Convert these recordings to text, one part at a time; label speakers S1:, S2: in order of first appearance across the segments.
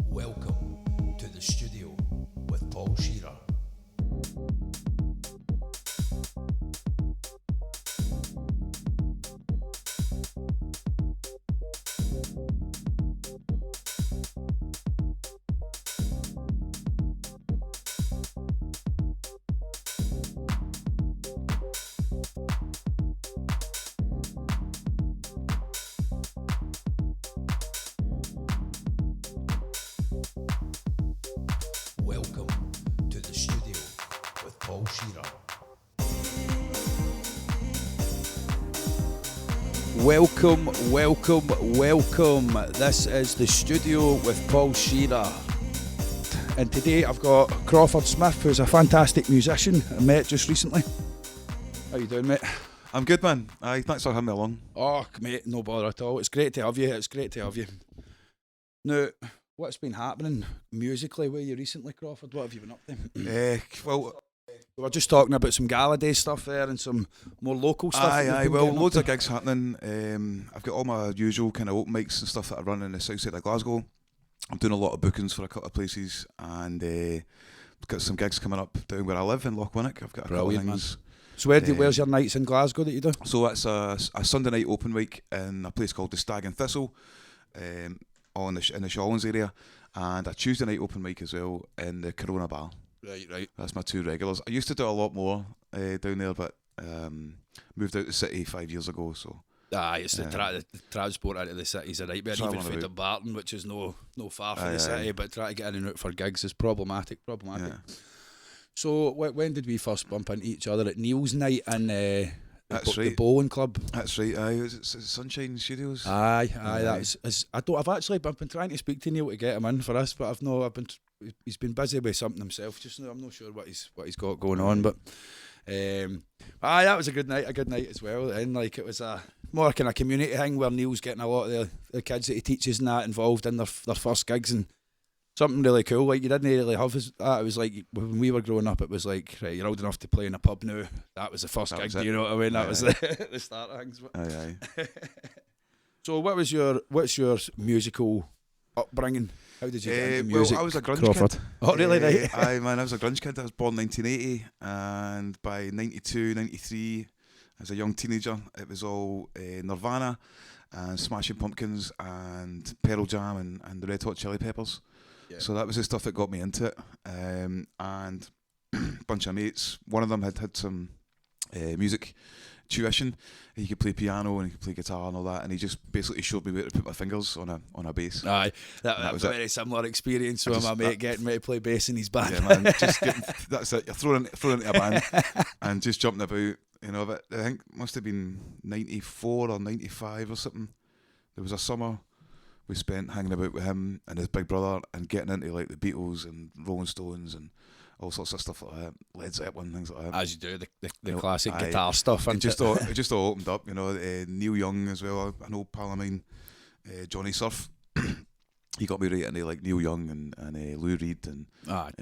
S1: Welcome to the studio with Paul Shearer. Welcome to the studio with Paul Shearer. Welcome. This is the studio with Paul Shearer. And today I've got Crawford Smith, who's a fantastic musician I met just recently. How you doing, mate?
S2: I'm good, man. Aye, thanks for having me along.
S1: Oh, mate, no bother at all. It's great to have you. Now, what's been happening musically with you recently, Crawford? What have you been up to?
S2: Well,
S1: We were just talking about some Gala Day stuff there and some more local stuff.
S2: aye. Well, loads of gigs happening. I've got all my usual kind of open mics and stuff that I run in the south side of Glasgow. I'm doing a lot of bookings for a couple of places, and got some gigs coming up down where I live in Lochwinnock. I've got a couple of things.
S1: So where's your nights in Glasgow that you do?
S2: So it's a Sunday night open week in a place called the Stag and Thistle, all in the Shawlands area, and a Tuesday night open week as well in the Corona Bar.
S1: Right.
S2: That's my two regulars. I used to do a lot more down there, but moved out the city 5 years ago. So
S1: It's the transport out of the city's a nightmare. Even through to Barton, which is no far from the city, but trying to get in and out for gigs is problematic. Yeah. So when did we first bump into each other? At Neil's night in the bowling club.
S2: That's right. Aye, was it Sunshine Studios?
S1: Aye. I've actually been trying to speak to Neil to get him in for us, but he's been busy with something himself just now. I'm not sure what he's got going on, but that was a good night as well. And like it was a more kind of community thing where Neil's getting a lot of the kids that he teaches and that involved in their first gigs, and something really cool. Like you didn't really have that. It was like when we were growing up, it was like, right, you're old enough to play in a pub now. That was the first gig. You know what I mean? That was the start of things.
S2: Aye.
S1: So what's your musical upbringing? How did you get into music?
S2: Well, I was a grunge kid.
S1: Oh, really? Right.
S2: Aye, man, I was a grunge kid. I was born 1980, and by 92, 93, as a young teenager, it was all Nirvana and Smashing Pumpkins and Pearl Jam and the Red Hot Chili Peppers. Yeah. So that was the stuff that got me into it. And a bunch of mates. One of them had some music tuition. He could play piano and he could play guitar and all that, and he just basically showed me where to put my fingers on a bass.
S1: Aye, that was a very similar experience with my mate getting me to play bass in his band.
S2: Yeah, man, that's it. You're thrown into a band and just jumping about. You know, but I think it must have been 94 or 95 or something. There was a summer we spent hanging about with him and his big brother and getting into like the Beatles and Rolling Stones and all sorts of stuff like that, Led Zeppelin, things like that.
S1: As you do, the classic guitar stuff.
S2: And it just all opened up, you know. Neil Young as well, an old pal of mine, Johnny Surf. He got me right into like Neil Young and Lou Reed and Bob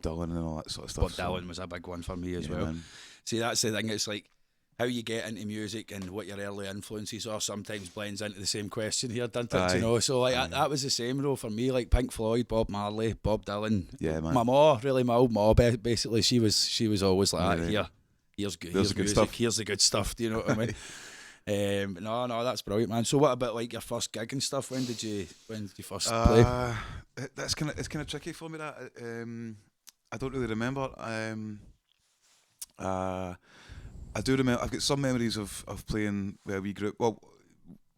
S2: Dylan and all that sort of stuff.
S1: Bob Dylan was a big one for me as well.
S2: Man.
S1: See, that's the thing. It's like how you get into music and what your early influences are sometimes blends into the same question here, doesn't it? You know, so like that was the same though for me. Like Pink Floyd, Bob Marley, Bob Dylan.
S2: Yeah, man.
S1: My old ma, basically, she was always like, here's good music,
S2: stuff.
S1: Here's the good stuff. Do you know what I mean? No, that's brilliant, man. So what about like your first gig and stuff? When did you first play?
S2: It's kind of tricky for me. That I don't really remember. I do remember. I've got some memories of playing where we grew up. Well,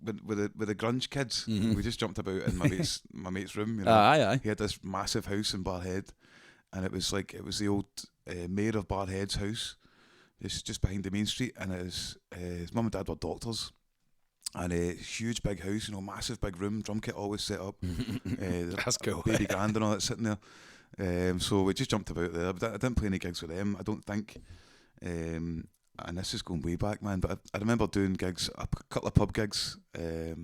S2: with the grunge kids, we just jumped about in my mate's room. You know?
S1: Aye.
S2: He had this massive house in Barhead, and it was the old mayor of Barhead's house. It's just behind the main street, and his mum and dad were doctors, and a huge big house, you know, massive big room, drum kit always set up.
S1: That's cool.
S2: Baby grand and all that sitting there. So we just jumped about there. But I didn't play any gigs with them, I don't think. And this is going way back, man. But I remember doing gigs, a couple of pub gigs. I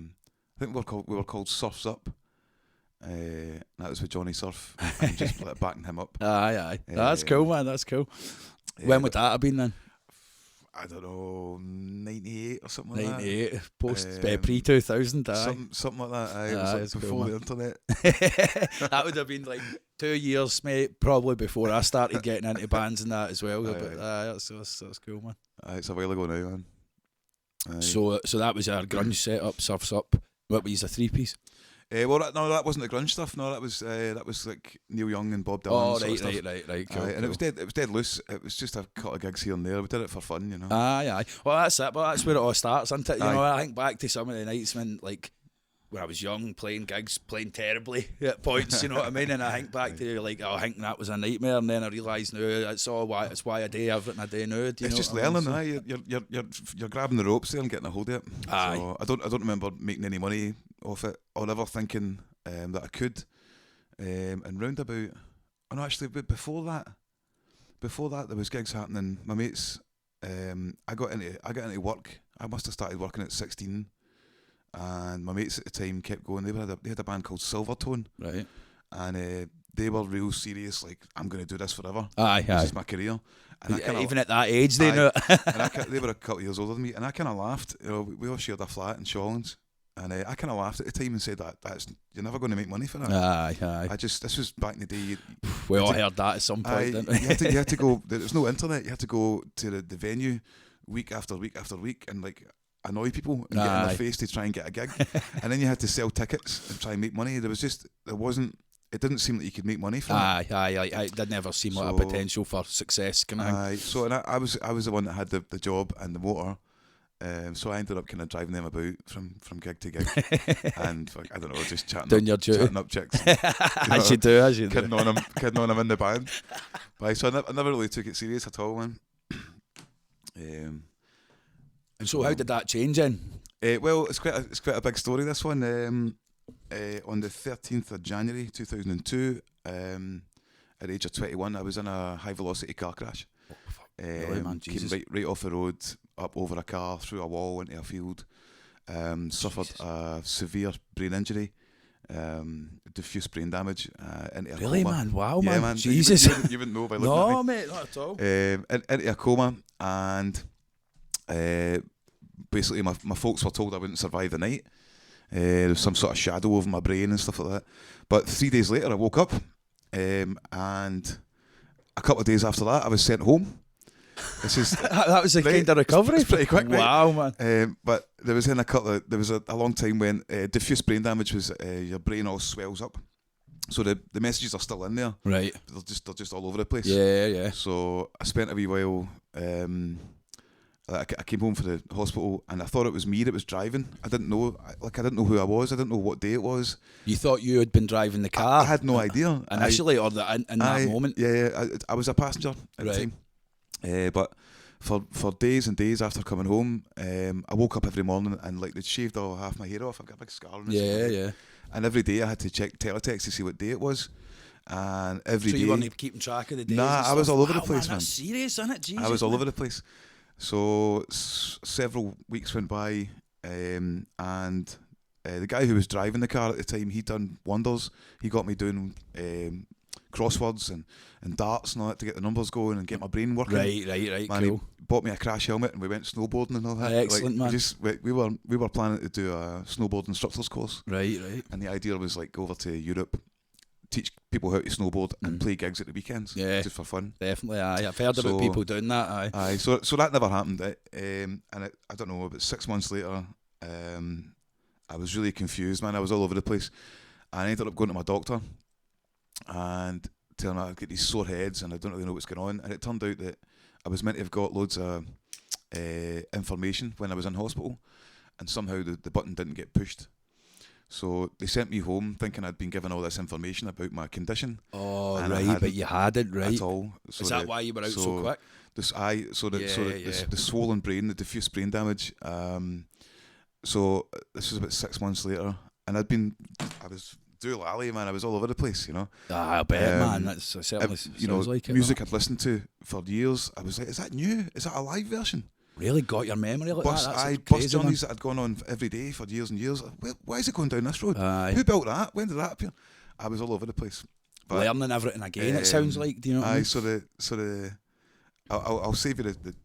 S2: think we were called Surfs Up. That was with Johnny Surf. And just like, backing him up.
S1: Aye. That's cool, man. That's cool. When would that have been then?
S2: I don't know, 98 or something like that.
S1: 98, pre-2000,
S2: something like that. It was like before the internet.
S1: That would have been like 2 years, mate, probably before I started getting into bands and that as well. That's cool, man.
S2: It's a while ago now, man.
S1: So that was our grunge setup, Surfs Up. What was a 3-piece?
S2: That wasn't the grunge stuff. No, that was like Neil Young and Bob Dylan.
S1: Right. Cool,
S2: and it was dead loose. It was just a couple of gigs here and there. We did it for fun, you know.
S1: Aye. Well, that's it. But that's where it all starts, isn't it? You know, I think back to some of the nights when I was young, playing gigs, playing terribly at points. You know what I mean? And I think back to I think that was a nightmare. And then I realised now it's why I do everything I do now. It's
S2: just learning. You're grabbing the ropes there and getting a hold of it.
S1: Aye.
S2: So I don't remember making any money off it or ever thinking that I could. And roundabout, but before that there was gigs happening. My mates, I got into work. I must have started working at 16. And my mates at the time kept going. They had a band called Silvertone,
S1: right?
S2: And they were real serious. Like, I'm going to do this forever.
S1: This
S2: is my career. And
S1: even at that age, they know.
S2: They were a couple of years older than me, and I kind of laughed. You know, we all shared a flat in Shawlands, and I kind of laughed at the time and said that's you're never going to make money for that.
S1: Aye.
S2: This was back in the day.
S1: We all heard that at some point, didn't we?
S2: You had to go. There was no internet. You had to go to the venue week after week after week, and like, annoy people and get in their face to try and get a gig. And then you had to sell tickets and try and make money. It didn't seem like you could make money from it.
S1: It did never seem like a potential for success.
S2: So I was the one that had the job and the motor. So I ended up kind of driving them about from gig to gig. And I don't know, just chatting up chicks.
S1: As you do.
S2: Kidding on them in the band. So I never really took it serious at all, man.
S1: So how did that change then?
S2: Well, it's quite a big story, this one. On the 13th of January 2002, at the age of 21, I was in a high velocity car crash.
S1: Really, man? Jesus.
S2: Came right off the road, up over a car, through a wall, into a field. Suffered a severe brain injury, diffuse brain damage, into a coma.
S1: Really, man? Wow,
S2: yeah,
S1: man. Jesus.
S2: You wouldn't know by looking at me.
S1: No, mate, not at all.
S2: Into a coma, and basically my folks were told I wouldn't survive the night. There was some sort of shadow over my brain and stuff like that. But 3 days later I woke up, and a couple of days after that I was sent home.
S1: That was a kind of recovery.
S2: It's pretty quick,
S1: wow, man.
S2: But there was a long time when diffuse brain damage was your brain all swells up. So the messages are still in there.
S1: Right.
S2: They're just all over the place.
S1: Yeah.
S2: So I spent a wee while. I came home from the hospital and I thought it was me that was driving. I didn't know who I was. I didn't know what day it was.
S1: You thought you had been driving the car?
S2: I had no idea
S1: initially, or in that moment.
S2: Yeah. I was a passenger at the time. But for days and days after coming home, I woke up every morning and like they'd shaved all half my hair off. I've got a big scar on my head. And every day I had to check teletext to see what day it was. And every day.
S1: So you weren't keeping track of the days?
S2: Nah, I was all over the place, man.
S1: That's serious, isn't it? Jesus,
S2: I was all over the place. So several weeks went by, and the guy who was driving the car at the time, he'd done wonders. He got me doing crosswords and darts and all that to get the numbers going and get my brain working.
S1: Right.
S2: Man,
S1: cool.
S2: He bought me a crash helmet and we went snowboarding and all that.
S1: Excellent, man.
S2: We were planning to do a snowboard instructor's course.
S1: Right.
S2: And the idea was like go over to Europe, teach people how to snowboard and play gigs at the weekends. Yeah, just for fun.
S1: Definitely. I've heard about people doing that.
S2: Aye. So that never happened. I don't know. About 6 months later, I was really confused, man. I was all over the place. And I ended up going to my doctor and telling him I get these sore heads and I don't really know what's going on. And it turned out that I was meant to have got loads of information when I was in hospital, and somehow the button didn't get pushed. So they sent me home thinking I'd been given all this information about my condition. Oh,
S1: right, but you hadn't, right?
S2: At all. So
S1: is that why you were out so quick?
S2: The swollen brain, the diffuse brain damage. So this was about 6 months later, and I was dual alley, man. I was all over the place, you know.
S1: I bet, man. That's certainly
S2: like it.
S1: Music
S2: I'd listened to for years. I was like, is that new? Is that a live version?
S1: Really got your memory like
S2: Bus,
S1: that? That's
S2: bus
S1: crazy,
S2: journeys that had gone on every day for years and years. Why is it going down this road?
S1: Aye.
S2: Who built that? When did that appear? I was all over the place. But,
S1: learning everything again. It sounds like. Do you know what I mean?
S2: So the I'll save you the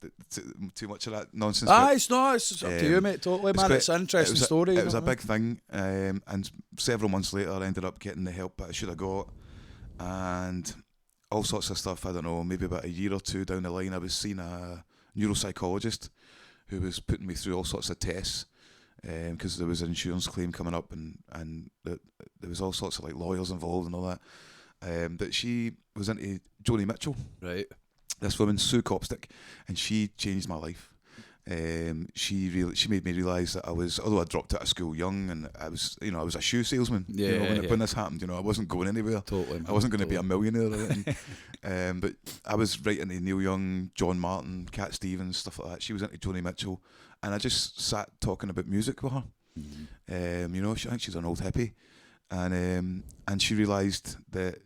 S2: too much of that nonsense.
S1: It's not. It's up to you, mate. Totally, man. It's an interesting story.
S2: It was a big thing, and several months later, I ended up getting the help that I should have got, and all sorts of stuff. I don't know, maybe about a year or two down the line, I was seeing a neuropsychologist who was putting me through all sorts of tests, because there was an insurance claim coming up, and there was all sorts of like lawyers involved and all that. But she was into Joni Mitchell.
S1: Right.
S2: This woman, Sue Copstick, and she changed my life. She made me realise that although I dropped out of school young, and I was a shoe salesman.
S1: Yeah,
S2: when this happened, I wasn't going anywhere.
S1: Totally.
S2: I wasn't going to be a millionaire or anything. But I was right into Neil Young, John Martin, Cat Stevens, stuff like that. She was into Joni Mitchell, and I just sat talking about music with her. I think she's an old hippie, and she realised that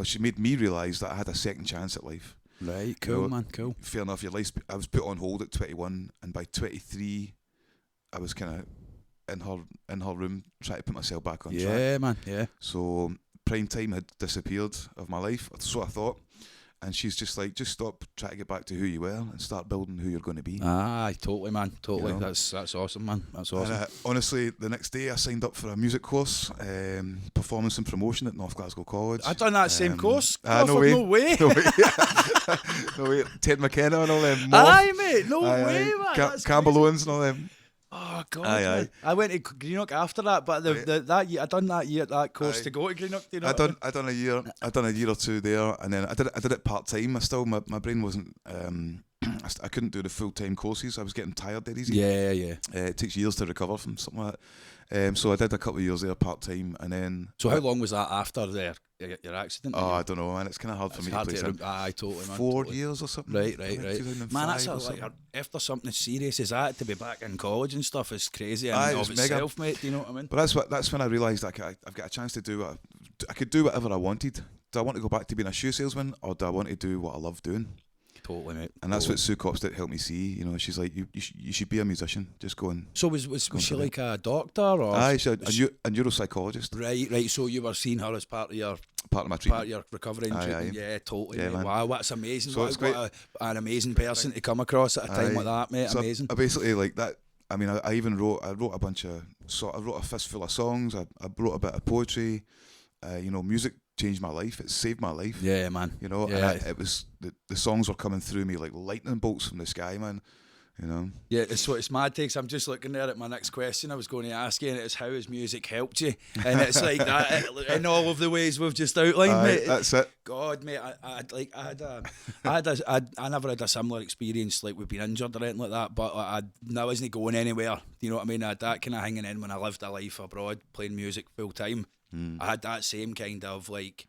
S2: she made me realise that I had a second chance at life.
S1: Right, cool, man, cool.
S2: Fair enough. I was put on hold at 21, and by 23, I was kind of in her room trying to put myself back on track.
S1: Yeah, man, yeah.
S2: So prime time had disappeared of my life, so I thought, and she's just like, just stop trying to get back to who you were and start building who you're going to be.
S1: Totally, man, totally. That's awesome, man. That's awesome.
S2: And, honestly, the next day I signed up for a music course, performance and promotion at North Glasgow College.
S1: I done that same course.
S2: No way.
S1: No way.
S2: No way. Ted McKenna and all them.
S1: Aye, mate. No way, man.
S2: Campbell Owens and all them.
S1: Oh God!
S2: Aye.
S1: I went to Greenock after that, but that year I done that course to go to Greenock. You know,
S2: I done a year or two there, and then I did it part time. My brain wasn't. I couldn't do the full time courses. I was getting tired dead easy.
S1: Yeah.
S2: It takes years to recover from something like that. So I did a couple of years there part time, and then.
S1: So how long was that after your accident?
S2: Oh, I don't know, man. It's kind of hard for me to place it.
S1: Aye, totally, man.
S2: 4 years or something.
S1: Right. Man, that's after something as serious as that, to be back in college and stuff is crazy.
S2: Aye,
S1: of itself, mate. Do you know what I mean?
S2: But that's when I realised I've got a chance to do I could do whatever I wanted. Do I want to go back to being a shoe salesman, or do I want to do what I love doing?
S1: Totally, mate.
S2: And that's what Sue Copstick helped me see. She's like, you should be a musician. Just go and.
S1: So was she like a doctor or?
S2: Aye, she's a neuropsychologist.
S1: Right. So you were seeing her as part of my treatment. Part of your recovery and treatment. Yeah, totally.
S2: Yeah,
S1: wow, that's amazing.
S2: So
S1: what an amazing person to come across at a time like that, mate.
S2: So
S1: amazing.
S2: I basically like that. I mean, I even wrote a bunch of. I wrote a fistful of songs. I wrote a bit of poetry. Music changed my life. It saved my life.
S1: Yeah, man.
S2: And it was the songs were coming through me like lightning bolts from the sky, man.
S1: Yeah, it's mad takes. I'm just looking there at my next question I was going to ask you, and it's how has music helped you? And it's like that in all of the ways we've just outlined, mate.
S2: That's it.
S1: God, mate, I never had a similar experience, like we've been injured or anything like that, but I wasn't going anywhere. You know what I mean? I had that kind of hanging in when I lived a life abroad, playing music full time. I had that same kind of like.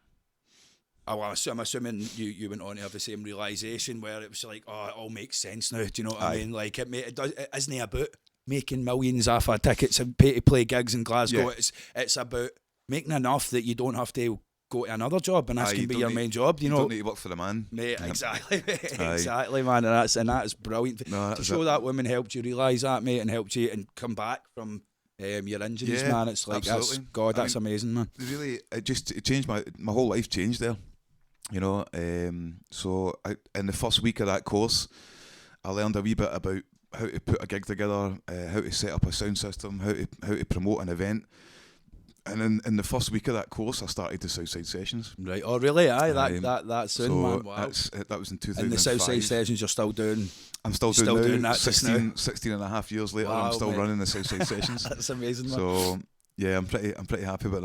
S1: I'm assuming you went on to have the same realisation where it was like, it all makes sense now. Do you know what I mean? Like it isn't about making millions off of tickets and pay to play gigs in Glasgow. Yeah. It's about making enough that you don't have to go to another job, and that can be your main job. You
S2: don't need to work for the man,
S1: mate. Exactly, exactly, man. And that's brilliant. To show that woman helped you realise that, mate, and helped you and come back from. Your injuries, man. It's like that's amazing, man.
S2: Really, it changed my whole life. Changed there, So in the first week of that course, I learned a wee bit about how to put a gig together, how to set up a sound system, how to promote an event. And in the first week of that course, I started the Southside Sessions.
S1: Right. Oh, really? Aye, that soon,
S2: so
S1: man. Wow.
S2: That was in 2005.
S1: And the Southside Sessions you're still doing?
S2: I'm still doing that
S1: 16
S2: and a half years later, I'm still running the Southside Sessions.
S1: That's amazing, man.
S2: So, yeah, I'm pretty happy about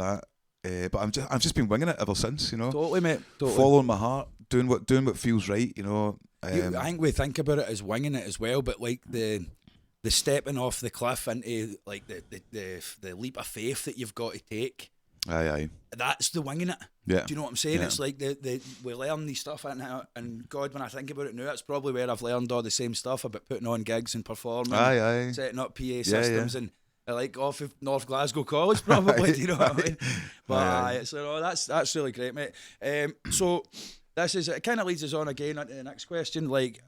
S2: that. But I've just been winging it ever since,
S1: Totally, mate. Totally.
S2: Following my heart, doing what feels right,
S1: I think we think about it as winging it as well, but like the stepping off the cliff into like the leap of faith that you've got to take.
S2: Aye.
S1: That's the winging it.
S2: Yeah.
S1: Do you know what I'm saying?
S2: Yeah.
S1: It's like we learn these stuff, and God, when I think about it now, that's probably where I've learned all the same stuff about putting on gigs and performing, setting up PA systems, and like off of North Glasgow College, probably. Do you know what I mean? But so that's really great, mate. So it kind of leads us on again onto the next question. Like,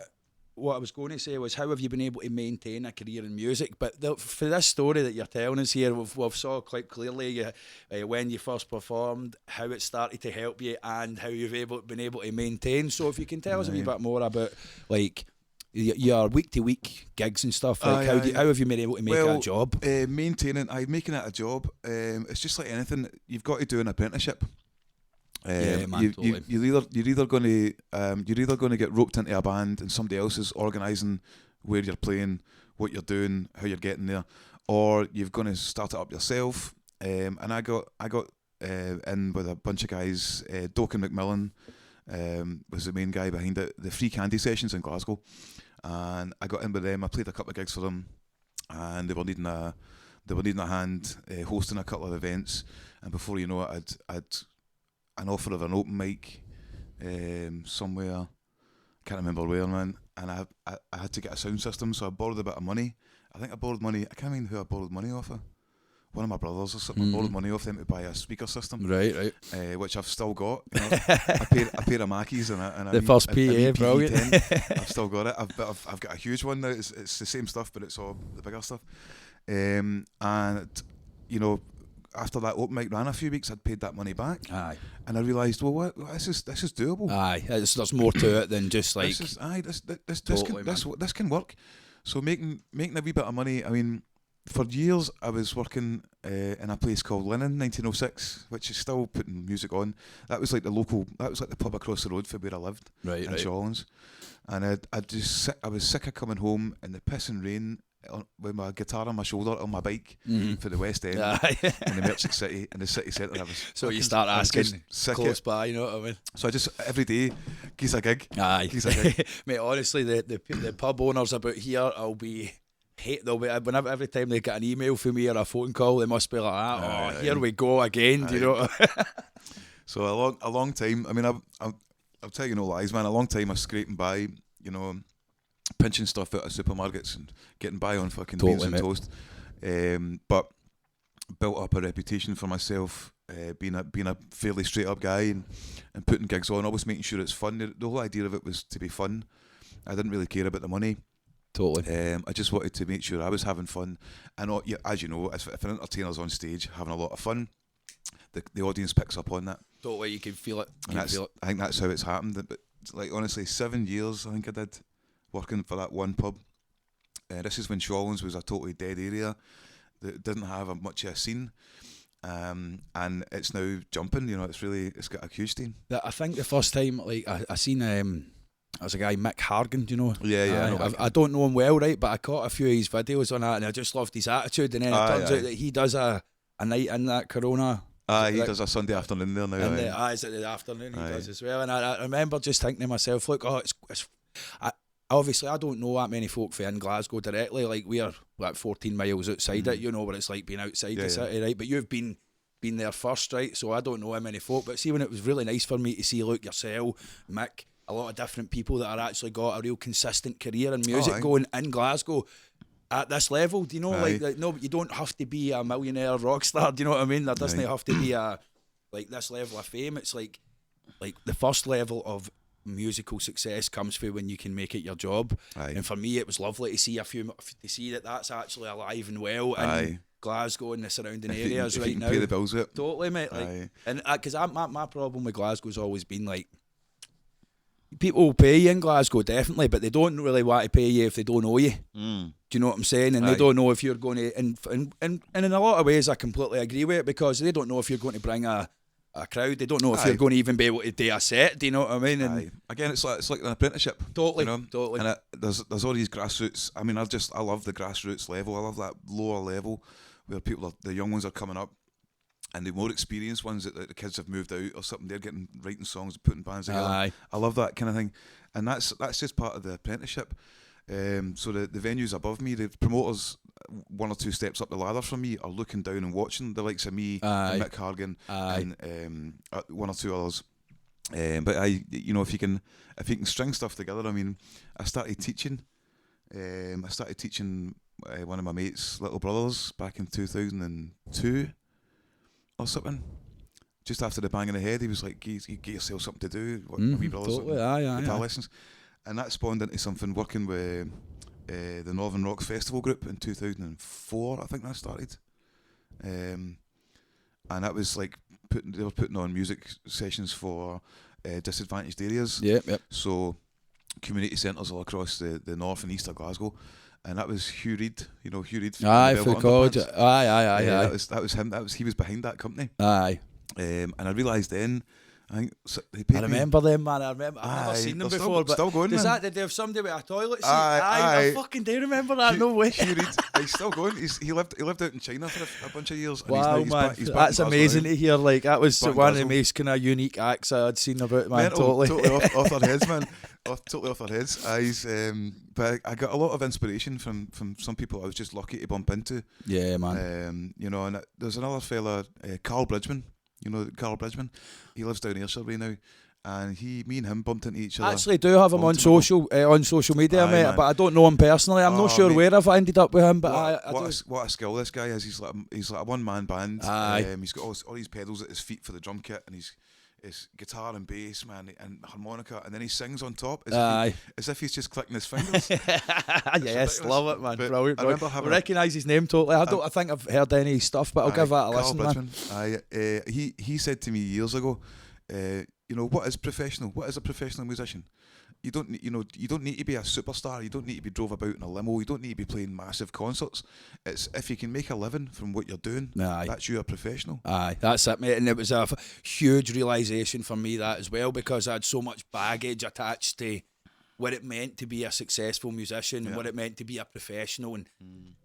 S1: what I was going to say was, how have you been able to maintain a career in music? But for this story that you're telling us here, we've saw quite clearly when you first performed, how it started to help you, and how you've been able to maintain. So if you can tell us a wee bit more about like your week-to-week gigs and stuff, like how have you been able to make it a job?
S2: Making it a job. It's just like anything. You've got to do an apprenticeship.
S1: Totally.
S2: You're either going to get roped into a band and somebody else is organising where you're playing, what you're doing, how you're getting there, or you're going to start it up yourself. And I got in with a bunch of guys. Doken McMillan was the main guy behind it. The Free Candy Sessions in Glasgow, and I got in with them. I played a couple of gigs for them, and they were needing a hand hosting a couple of events. And before you know it, I'd an offer of an open mic somewhere, I can't remember where, man, and I had to get a sound system, so I borrowed a bit of money. I think I borrowed money, I can't remember who I borrowed money off of. One of my brothers or something. I borrowed money off them to buy a speaker system. Right. Which I've still got. You know. I paid a Mackies and
S1: the first PA, brilliant.
S2: I've still got it. I've got a huge one now. It's the same stuff, but it's all the bigger stuff. And you know, after that open mic ran a few weeks, I'd paid that money back. Aye. And I realised, well, this is doable.
S1: Aye, there's more to it than just like.
S2: This can work. So making a wee bit of money. I mean, for years I was working in a place called Lennon 1906, which is still putting music on. That was like the pub across the road from where I lived, in Shawlands. And I was sick of coming home in the piss and rain with my guitar on my shoulder on my bike for the West End in the Merchant City in the city centre.
S1: So you start asking close by, you know what I mean?
S2: So I just every day gives a gig.
S1: Mate, honestly, the pub owners about here, they'll be whenever every time they get an email from me or a phone call, they must be like, here we go again. Do you know?
S2: So a long time. I mean, I'll tell you no lies, man. A long time I was scraping by, you know, pinching stuff out of supermarkets and getting by on fucking beans and toast. But built up a reputation for myself, being a fairly straight up guy and putting gigs on, always making sure it's fun. The whole idea of it was to be fun. I didn't really care about the money.
S1: Totally.
S2: I just wanted to make sure I was having fun. And as you know, if an entertainer's on stage having a lot of fun, the audience picks up on that.
S1: Totally, you can feel it.
S2: I think that's how it's happened. But like honestly, 7 years I think I did working for that one pub. This is when Shawlands was a totally dead area that didn't have much of a scene. And it's now jumping. You know, it's got a huge team.
S1: I think the first time, like I seen there's a guy, Mick Hargan, do you know?
S2: Yeah.
S1: I don't know him well, right, but I caught a few of his videos on that and I just loved his attitude. And then it turns out that he does a night in that Corona.
S2: He does a Sunday afternoon there now.
S1: Is it the afternoon he does as well? And I remember just thinking to myself, look, obviously I don't know that many folk in Glasgow directly. Like we're like 14 miles outside it, you know, what it's like being outside the city, right? But you've been there first, right? So I don't know how many folk. But see, when it was really nice for me to see, look, yourself, Mick, a lot of different people that are actually got a real consistent career in music going in Glasgow at this level, do you know? Like no, but you don't have to be a millionaire rock star, do you know what I mean? There doesn't have to be like this level of fame. It's like the first level of musical success comes through when you can make it your job. And for me, it was lovely to see to see that that's actually alive and well in Glasgow and the surrounding areas right now.
S2: Pay the bills with it.
S1: Totally, mate. Like, and because my problem with Glasgow's always been like, people will pay you in Glasgow, definitely, but they don't really want to pay you if they don't know you. Do you know what I'm saying? And they don't know if you're going to... And in a lot of ways, I completely agree with it, because they don't know if you're going to bring a crowd. They don't know if you're going to even be able to do a set. Do you know what I mean? And
S2: again, it's like an apprenticeship.
S1: Totally,
S2: you know?
S1: Totally.
S2: And there's all these grassroots... I mean, I love the grassroots level. I love that lower level where the young ones are coming up. And the more experienced ones that the kids have moved out or something, they're writing songs, putting bands together. I love that kind of thing, and that's just part of the apprenticeship. So the venues above me, the promoters, 1 or 2 steps up the ladder from me, are looking down and watching the likes of me and Mick Hargan and 1 or 2 others. But if you can string stuff together, I mean, I started teaching one of my mates' little brothers back in 2002. Or something. Just after the bang in the head, he was like, "You get yourself something to do." Wee brothers,
S1: totally.
S2: Guitar lessons, and that spawned into something working with the Northern Rocks Festival group in 2004. I think that started, and that was like they were putting on music sessions for disadvantaged areas.
S1: Yep.
S2: So community centres all across the north and east of Glasgow. And that was Hugh Reid, Hugh Reid.
S1: Aye, for God. Aye.
S2: That was him. He was behind that company.
S1: Aye.
S2: And I realised then, I think
S1: I remember them, man. I've never seen them before. But
S2: still going,
S1: does
S2: man.
S1: Did they have somebody with a toilet seat?
S2: Aye.
S1: I fucking do remember that. No way.
S2: Hugh Reid, he's still going. He lived out in China for a bunch of years. And
S1: Wow,
S2: he's
S1: man.
S2: back
S1: That's amazing
S2: now.
S1: to hear. Like, that was
S2: Back in
S1: one of the
S2: Glasgow.
S1: most kind of unique acts I'd seen about, man.
S2: Totally
S1: Totally.
S2: off their heads, man. Totally off their heads. But I got a lot of inspiration from some people I was just lucky to bump into.
S1: Yeah, man.
S2: And there's another fella, Carl Bridgman. Carl Bridgman. He lives down Ayrshire right now, and me and him bumped into each other.
S1: I actually do have him on social media,
S2: Aye,
S1: mate.
S2: man.
S1: But I don't know him personally. I'm not sure
S2: mate.
S1: where I've ended up with him. But I do.
S2: What a skill this guy is. He's like a one man band.
S1: Aye.
S2: He's got all these pedals at his feet for the drum kit, and his guitar and bass, man, and harmonica, and then he sings on top as if he's just clicking his fingers.
S1: Yes, love it, man.
S2: But
S1: Brilliant.
S2: I remember having
S1: recognise his name totally. I think I've heard any of his stuff, but I'll give that a listen, man.
S2: He said to me years ago, what is professional? What is a professional musician? You don't need to be a superstar. You don't need to be drove about in a limo. You don't need to be playing massive concerts. It's if you can make a living from what you're doing, that's you a professional.
S1: Aye, that's it, mate. And it was a huge realisation for me, that as well, because I had so much baggage attached to what it meant to be a successful musician and what it meant to be a professional, and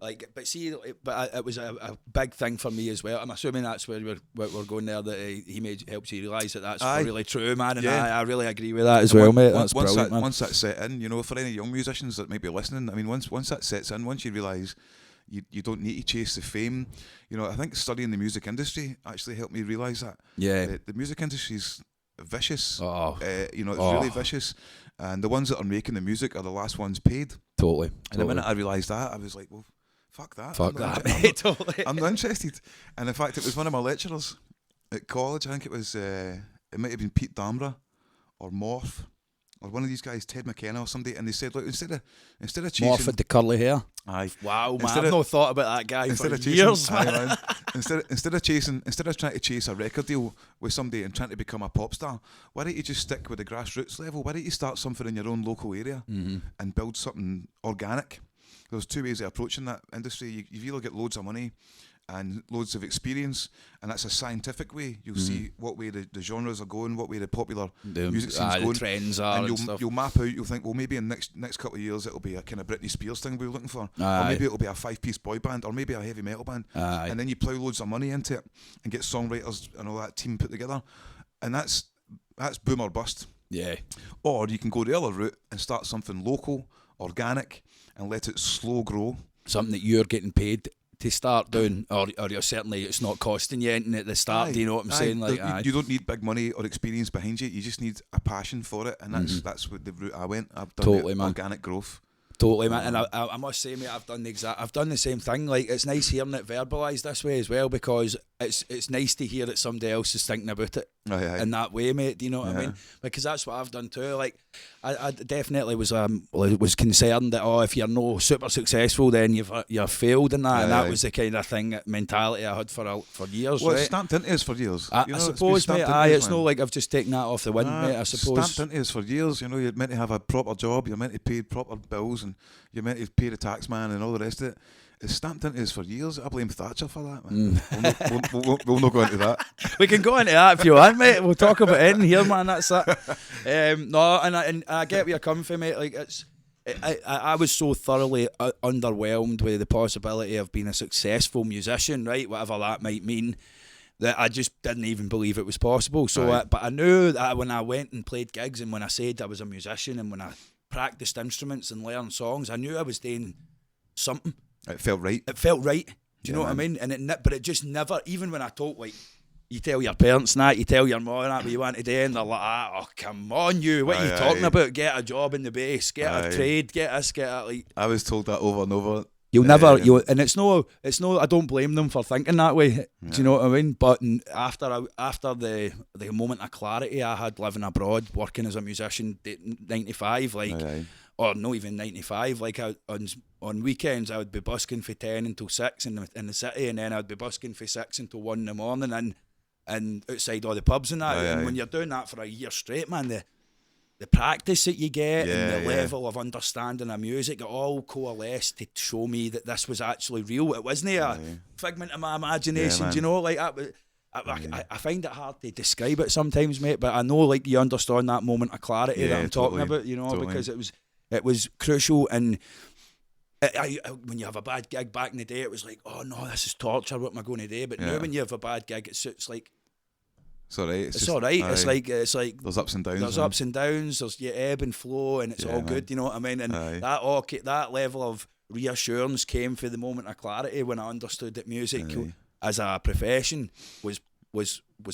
S1: it was a big thing for me as well. I'm assuming that's where we're going there, that he helps you realise that that's really true, man. And I really agree with that as well, mate. That's brilliant, man.
S2: Once that set in, for any young musicians that might be listening, I mean, once that sets in, once you realise you don't need to chase the fame, I think studying the music industry actually helped me realise that. Yeah, the music industry's vicious. It's really vicious, and the ones that are making the music are the last ones paid. Totally. And the minute I realised that, I was like, well, fuck that.
S1: Totally.
S2: I'm not interested. And in fact, it was one of my lecturers at college. I think it was it might have been Pete Dambra or Morph or one of these guys, Ted McKenna or somebody, and they said, look, instead of chasing
S1: Morph with the curly hair.
S2: Aye.
S1: Wow, man. I've not thought about that guy for years, man.
S2: Instead of trying to chase a record deal with somebody and trying to become a pop star, why don't you just stick with the grassroots level? Why don't you start something in your own local area and build something organic? There's two ways of approaching that industry. You've either got loads of money and loads of experience, and that's a scientific way. You'll see what way the genres are going, what way the popular music scene's going,
S1: the trends are,
S2: and you'll map out. You'll think, well, maybe in next couple of years it'll be a kind of Britney Spears thing we're looking for, or maybe it'll be a 5-piece boy band, or maybe a heavy metal band, and then you plough loads of money into it and get songwriters and all that team put together, and that's boom or bust. Yeah. Or you can go the other route and start something local, organic, and let it slow grow. Something that you're getting paid to start doing, or you're certainly, it's not costing you anything at the start. Do you know what I'm saying? Like, you don't need big money or experience behind you. You just need a passion for it, and that's what the route I went. I've done organic growth. Totally, man. And I must say, mate, I've done the same thing. Like, it's nice hearing it verbalised this way as well, because it's nice to hear that somebody else is thinking about it in that way, mate. Do you know what I mean? Because that's what I've done too. Like, I definitely was concerned that if you're no super successful, then you've failed in that, and that was the kind of mentality I had for years. Well, it's stamped into us for years. I suppose, mate. It's not like I've just taken that off the wind, mate. I suppose stamped into us for years. You're meant to have a proper job. You're meant to pay proper bills, and you're meant to pay the tax man and all the rest of it. It's stamped into us for years. I blame Thatcher for that, man. We'll not go into that. We can go into that if you want, mate. We'll talk about it in here, man. That's it. No, and I get where you're coming from, mate. Like, I was so thoroughly underwhelmed with the possibility of being a successful musician, right? Whatever that might mean, that I just didn't even believe it was possible. So, but I knew that when I went and played gigs, and when I said I was a musician, and when I practiced instruments and learned songs, I knew I was doing something. It felt right. Do you know what I mean? But it just never, even when I talk, like, you tell your parents that, you tell your mum that what you want to do, and they're like, oh, come on, you, what are you talking about? Get a job in the bass, get a trade, get this, get that. Like, I was told that over and over.
S1: You'll never, and it's no. I don't blame them for thinking that way.
S2: Yeah.
S1: Do you know what I mean? But after the moment of clarity I had living abroad, working as a musician, 95, like, or not even 95, like on weekends I would be busking for 10 until 6 in the city, and then I'd be busking for 6 until 1 in the morning, and outside all the pubs and that. And when you're doing that for a year straight, man, the practice that you get and the level of understanding of music, it all coalesced to show me that this was actually real. It wasn't a figment of my imagination, do you know? Like I find it hard to describe it sometimes, mate, but I know, like, you understand that moment of clarity that I'm talking about, you know, because it was crucial. And when you have a bad gig back in the day, it was like, oh no, this is torture, what am I going to do? But now when you have a bad gig, it's like,
S2: it's all right.
S1: It's all right. It's like
S2: there's ups and downs.
S1: There's ups and downs. There's ebb and flow, and it's all good. You know what I mean? And that level of reassurance came for the moment of clarity when I understood that music as a profession was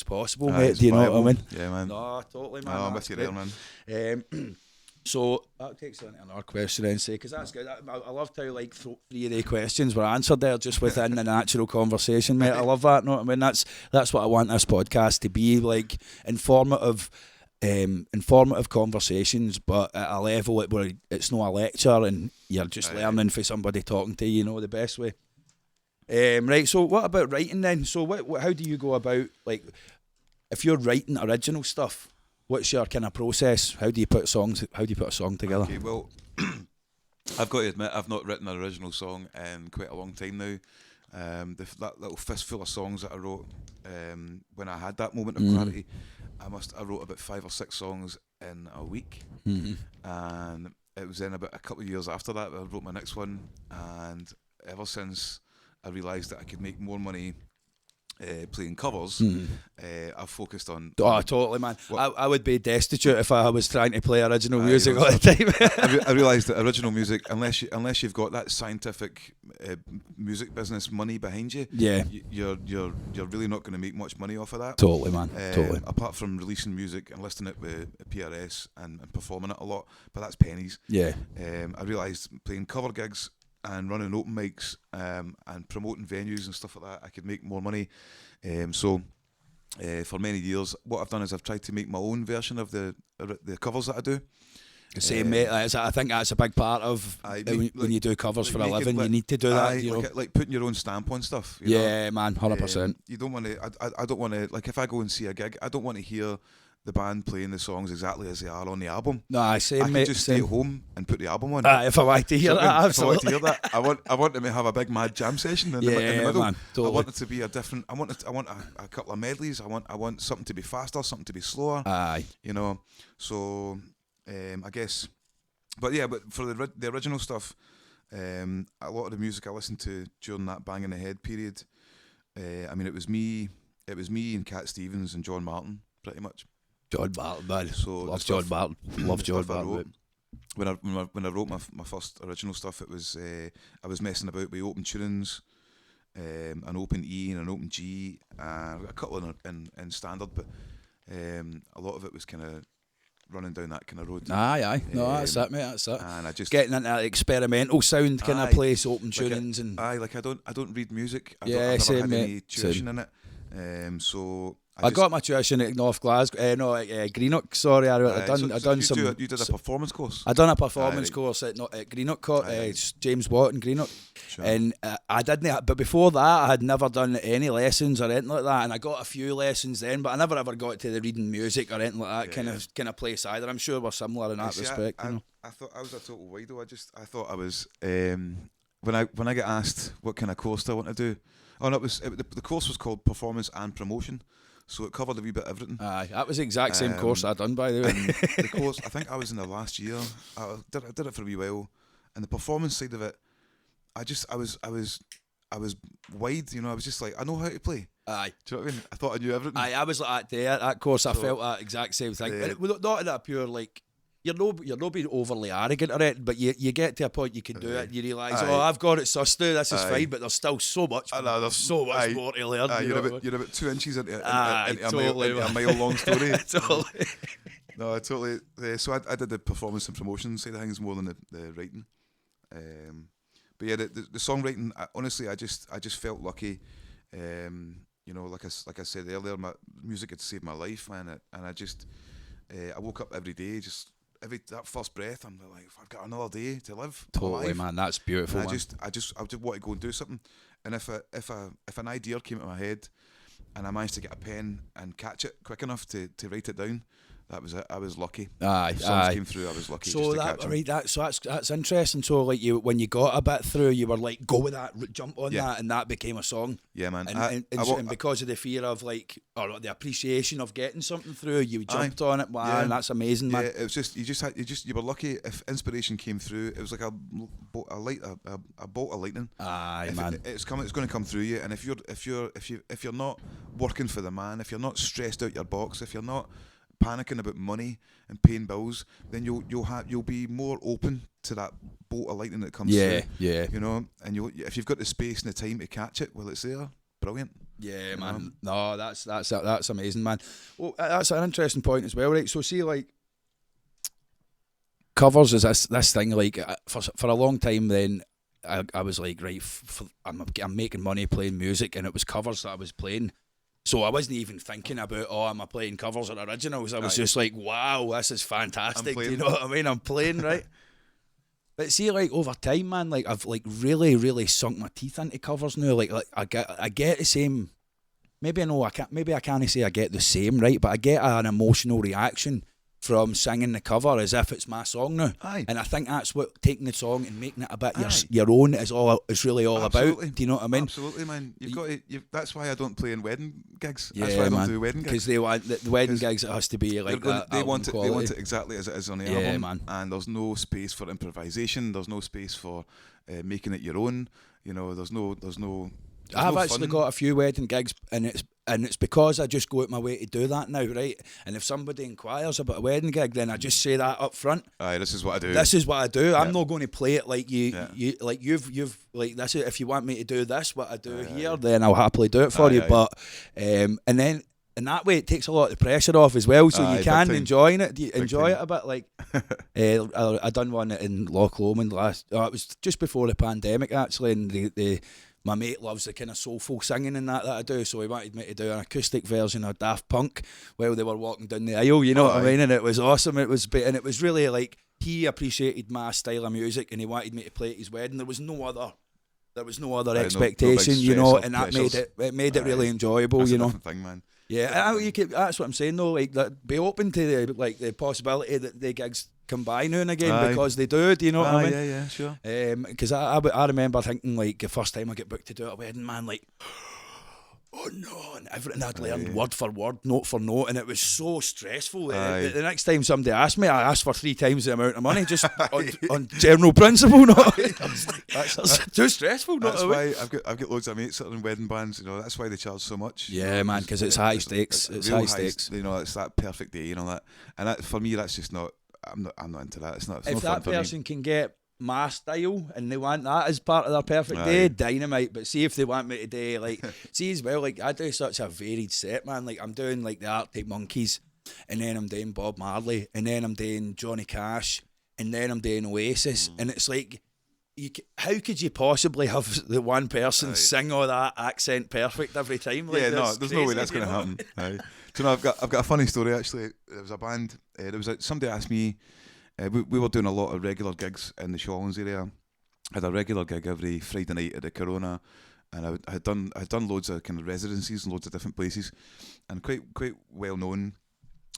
S1: possible, mate. Do you know what I mean?
S2: Yeah, man.
S1: No, totally, man.
S2: No, I'm with you there, man.
S1: So that takes on to another question then, say, because that's good. I loved how, like, 3 of the questions were answered there just within the natural conversation, mate. I love that. No, I mean, that's what I want this podcast to be, like, informative conversations, but at a level where it's not a lecture and you're just learning for somebody talking to you, the best way. Right. So what about writing then? So how do you go about, like, if you're writing original stuff? What's your kind of process? How do you put a song together?
S2: Okay, well, I've got to admit, I've not written an original song in quite a long time now. That little fistful of songs that I wrote when I had that moment of clarity, I wrote about 5 or 6 songs in a week, and it was then about a couple of years after that I wrote my next one, and ever since I realised that I could make more money playing covers, I've focused on. Oh,
S1: totally, man. I would be destitute if I was trying to play original music all the time.
S2: I realised that original music, unless you've got that scientific music business money behind you, you're really not going to make much money off of that.
S1: Totally, man. Totally.
S2: Apart from releasing music and listing it with PRS and performing it a lot, but that's pennies. Yeah. I realised playing cover gigs and running open mics and promoting venues and stuff like that, I could make more money. So for many years, what I've done is I've tried to make my own version of the covers that I do.
S1: The same, mate. I think that's a big part of when you do covers for a living. You need to do that.
S2: Like putting your own stamp on stuff.
S1: Yeah, man, 100%.
S2: You don't want to. I don't want to. Like, if I go and see a gig, I don't want to hear the band playing the songs exactly as they are on the album.
S1: No, same,
S2: I
S1: mate.
S2: I can just stay at home and put the album on.
S1: If I like to hear that, absolutely.
S2: If I like to hear that, I want them to have a big mad jam session in the middle. Man, totally. I want it to be a different. I want a couple of medleys. I want something to be faster, something to be slower. So I guess. But for the original stuff, a lot of the music I listened to during that Bang in the Head period, I mean, it was me and Cat Stevens and John Martin, pretty much.
S1: John Martin, man.
S2: So
S1: love John Martin. Love John Martin.
S2: When I wrote my first original stuff, it was I was messing about with open tunings, an open E and an open G, a couple in standard, but a lot of it was kind of running down that kind of road.
S1: Aye. No, that's it, mate. That's it.
S2: And I just
S1: getting into that experimental sound kind of place, open tunings, and
S2: I don't read music. I've
S1: same,
S2: never had
S1: mate.
S2: any tuition in it. So
S1: I got my tuition at North Glasgow. Greenock. Sorry, I done some.
S2: You did a performance course.
S1: I done a performance course at Greenock. James Watt in Greenock, and I didn't. But before that, I had never done any lessons or anything like that. And I got a few lessons then, but I never ever got to the reading music or anything like that kind of place either. I'm sure we're similar in that respect.
S2: I thought I was a total wido. I thought I was when I get asked what kind of course do I want to do. Oh no, the course was called Performance and Promotion. So it covered a wee bit of everything.
S1: Aye, that was the exact same course I'd done, by the way.
S2: The course, I think I was in the last year. I did it for a wee while, and the performance side of it, I was wide. I was just like, I know how to play.
S1: Aye,
S2: do you know what I mean? I thought I knew everything.
S1: Aye, I was like that course. I felt that exact same thing. Not in that pure like. You're not being overly arrogant or it, but you get to a point you can do it. You realise, I've got it sussed now. This is fine, but there's still so much. There's so much more to learn.
S2: You're about 2 inches into a mile long story.
S1: Totally.
S2: No, I totally. So I did the performance and promotion side of things more than the writing. But yeah, the songwriting, honestly, I just felt lucky. You know, like I said earlier, my music had saved my life, man. And I woke up every day, just that first breath, I'm like, I've got another day to live.
S1: Totally,
S2: alive.
S1: man. That's beautiful.
S2: And
S1: man.
S2: I just want to go and do something. And if an idea came to my head, and I managed to get a pen and catch it quick enough to write it down, that was it. I was lucky.
S1: Aye,
S2: songs came through. I was lucky.
S1: So
S2: just to catch them.
S1: right, that's interesting. So like when you got a bit through, you were like, go with that, jump on that, and that became a song.
S2: Yeah, man.
S1: And because of the fear of like, or the appreciation of getting something through, you jumped on it. Wow, and that's amazing, man.
S2: Yeah, it was just you were lucky if inspiration came through. It was like a bolt of lightning.
S1: Aye,
S2: if
S1: man.
S2: It's going to come through you. And if you're not working for the man, if you're not stressed out your box, if you're not panicking about money and paying bills, then you'll be more open to that bolt of lightning that comes through.
S1: Yeah.
S2: You know, and if you've got the space and the time to catch it while it's there, brilliant.
S1: Yeah, man. No, that's amazing, man. Well, that's an interesting point as well, right? So see, like, covers is this thing, like, for a long time then, I was like, right, I'm making money playing music, and it was covers that I was playing. So I wasn't even thinking about, am I playing covers or originals? I was just like, wow, this is fantastic. Do you know what I mean? I'm playing, right? But see, like, over time, man, like, I've like really, really sunk my teeth into covers now. Like I get the same. Maybe I can't say I get the same, right? But I get an emotional reaction from singing the cover as if it's my song now.
S2: Aye.
S1: And I think that's what taking the song and making it a bit your own is really all
S2: Absolutely.
S1: about. Do you know what I mean?
S2: Absolutely, man. That's why I don't play in wedding gigs.
S1: Yeah,
S2: that's why I don't
S1: man.
S2: do wedding gigs.
S1: Because they want the wedding gigs. It has to be like that.
S2: They want it exactly as it is on the album.
S1: Man.
S2: And there's no space for improvisation. There's no space for making it your own. You know, there's no.
S1: I've actually got a few wedding gigs, and it's because I just go out my way to do that now, right? And if somebody inquires about a wedding gig, then I just say that up front.
S2: Aye, this is what I do.
S1: This is what I do.
S2: Yeah.
S1: I'm not going to play it like you've like this. If you want me to do this, what I do here, then I'll happily do it for you. But and then in that way, it takes a lot of the pressure off as well, so you can enjoy it. Enjoy it a bit. Like I done one in Loch Lomond last. It was just before the pandemic actually, and my mate loves the kind of soulful singing and that I do, so he wanted me to do an acoustic version of Daft Punk while they were walking down the aisle, you know what I mean? And it was awesome. It was really like, he appreciated my style of music and he wanted me to play at his wedding. There was no other expectation,
S2: no
S1: you know, and that
S2: pressures.
S1: made it really enjoyable,
S2: That's
S1: you know.
S2: a different thing, man.
S1: Yeah, that's what I'm saying though. Like, be open to the possibility that the gigs come by now and again, because they do. Do you know what I mean?
S2: Yeah, sure.
S1: Because I remember thinking, like, the first time I get booked to do a wedding, man, like, oh no, and everything I'd learned word for word, note for note, and it was so stressful. The next time somebody asked me, I asked for 3 times the amount of money, just on general principle. That's too stressful.
S2: That's why I've got loads of mates that are in wedding bands. You know, that's why they charge so much.
S1: Yeah, man, because it's high stakes. It's high stakes.
S2: You know, it's that perfect day. You know that, and that, for me, that's just not. I'm not into that. It's not. It's
S1: if
S2: not
S1: that
S2: fun
S1: person can get my style and they want that as part of their perfect day, dynamite. But see if they want me to do, like, see as well, like, I do such a varied set, man. Like, I'm doing like the Arctic Monkeys, and then I'm doing Bob Marley, and then I'm doing Johnny Cash, and then I'm doing Oasis, and it's like, how could you possibly have the one person sing all that accent perfect every time? Like,
S2: there's
S1: crazy,
S2: no way that's going to happen. Do you know, I've got a funny story actually. There was a band. Somebody asked me. We were doing a lot of regular gigs in the Shawlands area. I had a regular gig every Friday night at the Corona, and I had done loads of kind of residencies in loads of different places, and quite well known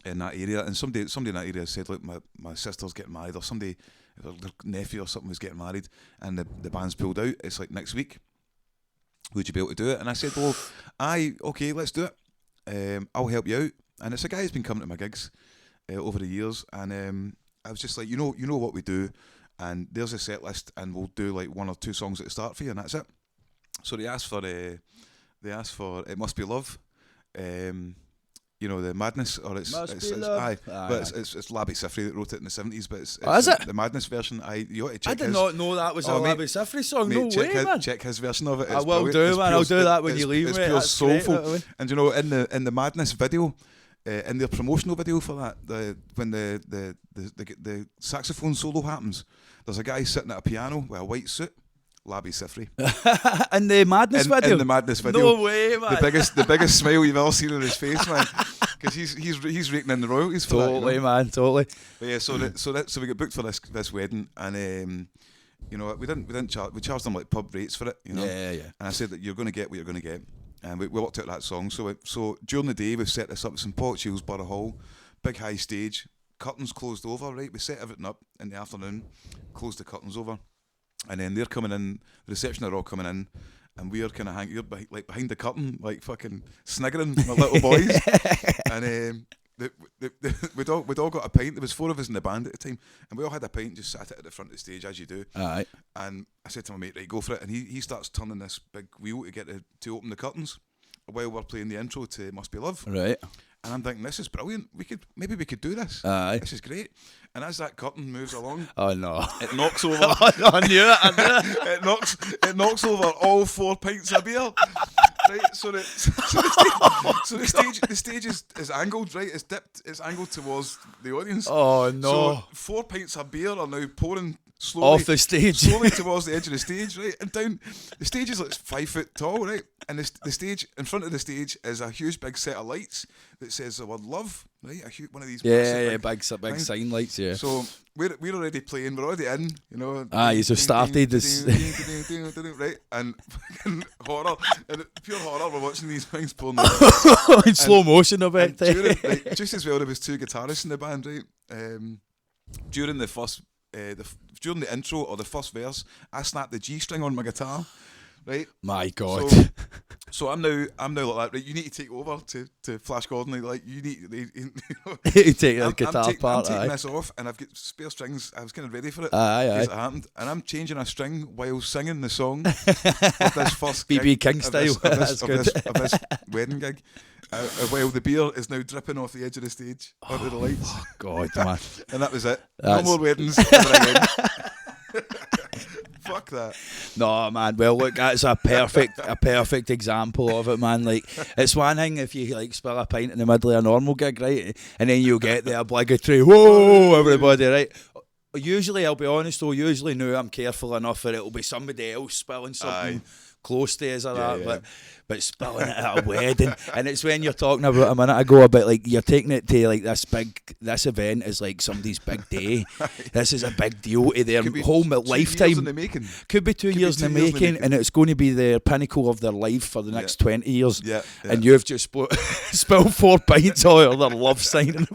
S2: in that area. And somebody in that area said, look, my sister's getting married, or somebody, their nephew or something was getting married, and the band's pulled out. It's like next week. Would you be able to do it? And I said, well, okay, let's do it. I'll help you out. And it's a guy who's been coming to my gigs over the years, and I was just like, you know what we do, and there's a set list, and we'll do like 1 or 2 songs at the start for you, and that's it. So they asked for It Must Be Love, you know, the Madness, or it's
S1: Love.
S2: but it's Labby Sifri that wrote it in the 70s, but it's
S1: is it
S2: the Madness version. You ought to check.
S1: I did not know that was a Labby Sifri song.
S2: Mate,
S1: No way, man.
S2: Check his version of it.
S1: I will do, man. I'll do that when you leave.
S2: It's
S1: mate.
S2: pure
S1: That's
S2: soulful.
S1: great,
S2: and you know, in the Madness video, in their promotional video for that, when the saxophone solo happens, there's a guy sitting at a piano with a white suit, Labby Sifri.
S1: In the Madness video?
S2: In the Madness video.
S1: No way, man.
S2: The biggest smile you've ever seen on his face, man. Because he's raking in the royalties for
S1: totally,
S2: that.
S1: Man, totally.
S2: But yeah, so we got booked for this wedding, and we charged them like pub rates for it, you know.
S1: Yeah.
S2: And I said that you're going to get what you're going to get, and we worked out that song. So during the day we set this up at St Paul's Borough Hall, big high stage, curtains closed over, right? We set everything up in the afternoon, closed the curtains over, and then they're coming in. The reception are all coming in. And we're kind of hanging behind the curtain, like fucking sniggering, my little boys. And we'd all got a pint. There was 4 of us in the band at the time, and we all had a pint, just sat at the front of the stage as you do.
S1: Aye.
S2: And I said to my mate, right, go for it. And he starts turning this big wheel to open the curtains while we're playing the intro to Must Be Love.
S1: Right.
S2: And I'm thinking, this is brilliant. Maybe we could do this.
S1: Aye.
S2: This is great. And as that curtain moves along,
S1: oh no,
S2: it knocks over.
S1: I knew it.
S2: It knocks over all 4 pints of beer. Right, so the stage is angled, right? It's dipped. It's angled towards the audience.
S1: Oh no!
S2: So 4 pints of beer are now pouring slowly
S1: off the stage,
S2: slowly towards the edge of the stage, right? And down. The stage is like 5 foot tall, right? And the stage in front of the stage is a huge big set of lights that says the word love, right? One of these.
S1: Big sign lights. Yeah.
S2: So we're already playing. We're already in. You know.
S1: You have started this.
S2: Right, and fucking horror, and pure horror. We're watching these things pulling
S1: in slow motion a bit.
S2: Just as well, there was 2 guitarists in the band, right? During the first, during the intro or the first verse, I snapped the G string on my guitar. Right.
S1: My God.
S2: So I'm now like that. Right, you need to take over to Flash Gordon. Like you need
S1: you take the guitar part.
S2: I'm taking this off, and I've got spare strings. I was kind of ready for it.
S1: Aye.
S2: It happened, and I'm changing a string while singing the song of this first
S1: BB King style.
S2: Of this wedding gig. While the beer is now dripping off the edge of the stage onto the lights.
S1: Oh God, man!
S2: And that was it. No more weddings ever again. Fuck that.
S1: No, man. Well, look, that's a perfect example of it, man. Like, it's one thing if you like spill a pint in the middle of a normal gig, right, and then you get the obligatory whoa, everybody, right. Usually, I'll be honest though. Usually, now I'm careful enough that it'll be somebody else spilling something close to us or that, but spilling it at a wedding, and it's when you're talking about a minute ago about like you're taking it to like this event is like somebody's big day. This is a big deal to their whole lifetime. Could be 2 years in the making, and it's going to be the pinnacle of their life for the next 20 years. And you've just spilled 4 pints all over their love signing.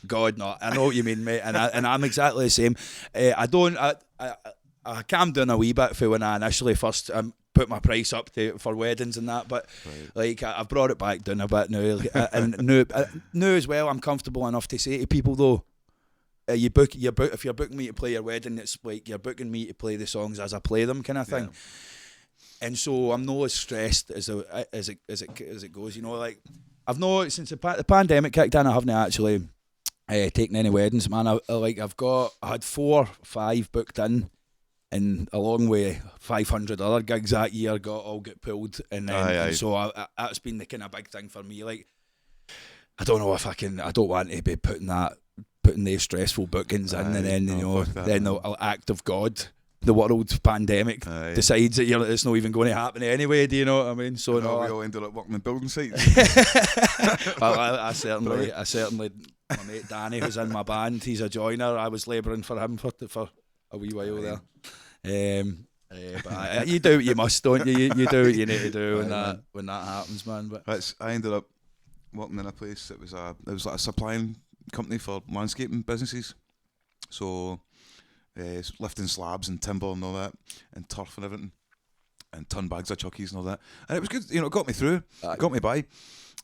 S1: God, no, I know what you mean, mate, and I'm exactly the same. I calmed down a wee bit for when I initially first put my price up for weddings and that, but like I've brought it back down a bit now, and now as well I'm comfortable enough to say to people though, if you're booking me to play your wedding, it's like you're booking me to play the songs as I play them, kind of thing. And so I'm not as stressed as it goes, you know. Like I've not since the pandemic kicked in, I haven't actually taken any weddings, man. I had 4 or 5 booked in. And along with 500 other gigs that year all get pulled, and then so that's been the kind of big thing for me. Like, I don't know if I can. I don't want to be putting these stressful bookings in, and then the act of God, the world pandemic decides that it's not even going to happen anyway. Do you know what I mean? So
S2: we all ended up working in building sites.
S1: Well, I certainly. My mate Danny, who's in my band, he's a joiner. I was labouring for him for a wee while there. But you do what you must, don't you? You do what you need to do when that happens, man. But
S2: I ended up working in a place that was like a supplying company for landscaping businesses. So lifting slabs and timber and all that, and turf and everything, and ton bags of chuckies and all that. And it was good, you know. It got me through, got me by.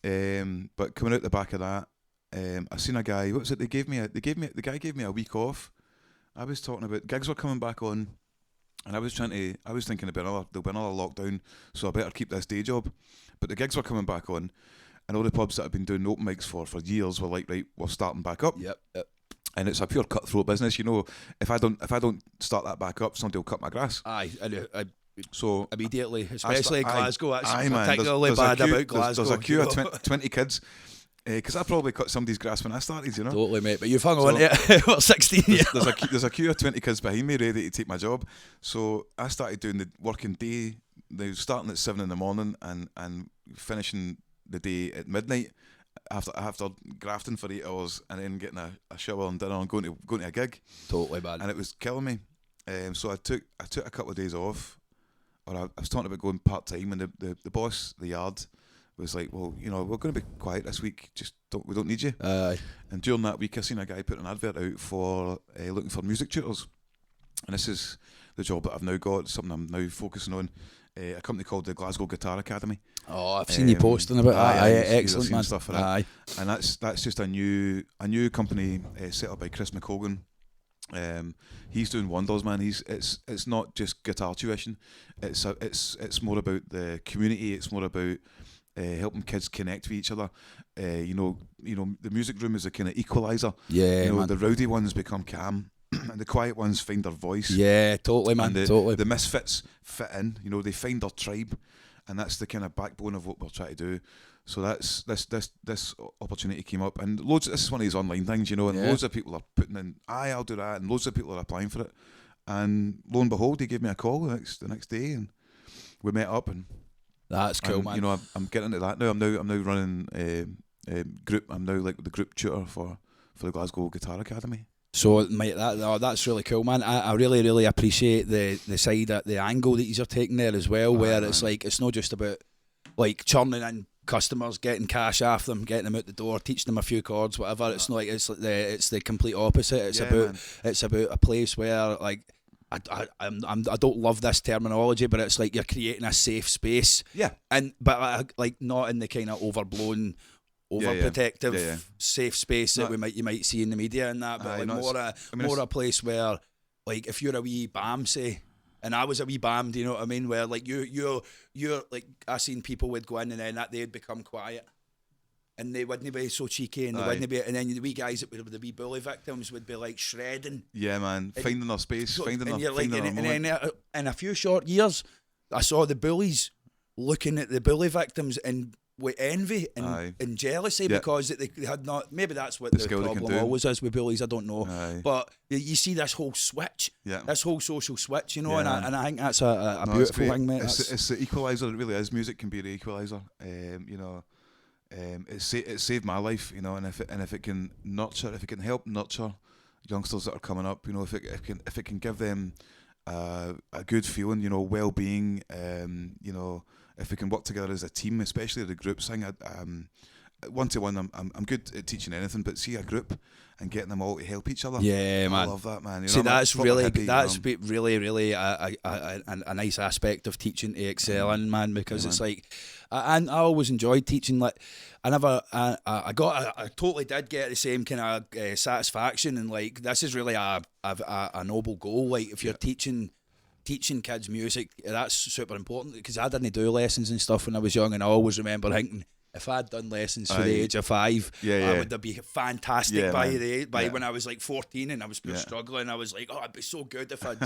S2: But coming out the back of that, I seen a guy. What was it? The guy gave me a week off. I was talking about gigs were coming back on, and I was thinking about there'll be another lockdown, so I better keep this day job. But the gigs were coming back on, and all the pubs that I've been doing open mics for years were like, right, we're starting back up.
S1: Yep.
S2: And it's a pure cutthroat business, you know. If I don't start that back up, somebody will cut my grass.
S1: Aye,
S2: so
S1: immediately, especially in Glasgow. That's particularly bad about Glasgow.
S2: There's a queue of 20 kids. Because I probably cut somebody's grass when I started, you know.
S1: Totally, mate. But you've hung on to it. What, 16 years?
S2: There's a queue of 20 kids behind me ready to take my job. So I started doing the working day, starting at 7 in the morning and finishing the day at midnight after grafting for 8 hours and then getting a shower and dinner and going to a gig.
S1: Totally, man.
S2: And it was killing me. So I took a couple of days off, or I was talking about going part time, and the boss, the yard, was like, well, you know, we're going to be quiet this week. We don't need you. And during that week, I seen a guy put an advert out for looking for music tutors, and this is the job that I've now got. Something I'm now focusing on. A company called the Glasgow Guitar Academy.
S1: Oh, I've seen you posting about that. Excellent, man.
S2: Stuff for that. And that's just a new company set up by Chris McColgan. He's doing wonders, man. It's not just guitar tuition. It's more about the community. It's more about helping kids connect with each other. You know, the music room is a kind of equalizer.
S1: Yeah,
S2: you know,
S1: man.
S2: the rowdy ones become calm, and the quiet ones find their voice.
S1: Yeah, totally, man.
S2: And
S1: Totally.
S2: The misfits fit in. You know, they find their tribe, and that's the kind of backbone of what we're trying to do. So that's this opportunity came up, and this is one of these online things, you know, and loads of people are putting in, I'll do that, and loads of people are applying for it. And lo and behold, he gave me a call the next day, and we met up, and
S1: that's cool, man.
S2: You know, I'm getting into that now. I'm now running group. I'm now like the group tutor for the Glasgow Guitar Academy.
S1: So, mate, that's really cool, man. I really, really appreciate the side, the angle that you're taking there as well, where it's like, it's not just about like churning in customers, getting cash off them, getting them out the door, teaching them a few chords, whatever. It's not like it's the complete opposite. It's about a place where, like, I don't love this terminology, but it's like you're creating a safe space.
S2: Yeah.
S1: But like not in the kind of overblown, overprotective safe space that you might see in the media and that, but more a place where, like, if you're a wee bam, say, and I was a wee bam, do you know what I mean? Where like you're like, I seen people would go in and then they'd become quiet, and they wouldn't be so cheeky, and they wouldn't be, and then the wee guys that were the wee bully victims would be like shredding.
S2: Yeah, man, finding their space, finding their
S1: moment. And then in a few short years, I saw the bullies looking at the bully victims and with envy and jealousy because they had not. Maybe that's what the problem always is with bullies. I don't know, but you see this whole switch, this whole social switch, you know, and I think that's a beautiful thing, mate.
S2: It's the equaliser. It really is. Music can be the equaliser. You know, it saved my life. You know, and if it can help nurture youngsters that are coming up, you know, if it can give them a good feeling, you know, well-being, you know. If we can work together as a team, especially the group thing, one-to-one, I'm good at teaching anything, but see a group and getting them all to help each other.
S1: Yeah, man.
S2: I love that, man. You
S1: see,
S2: know,
S1: that's really a nice aspect of teaching to excel in, man, because it's like, I always enjoyed teaching. Like, I totally did get the same kind of satisfaction, and like, this is really a noble goal. Like, if you're teaching kids music, that's super important, because I didn't do lessons and stuff when I was young, and I always remember thinking, if I'd done lessons for the age of 5, I would be fantastic by when I was like 14 and I was struggling. I was like, oh, I'd be so good if I'd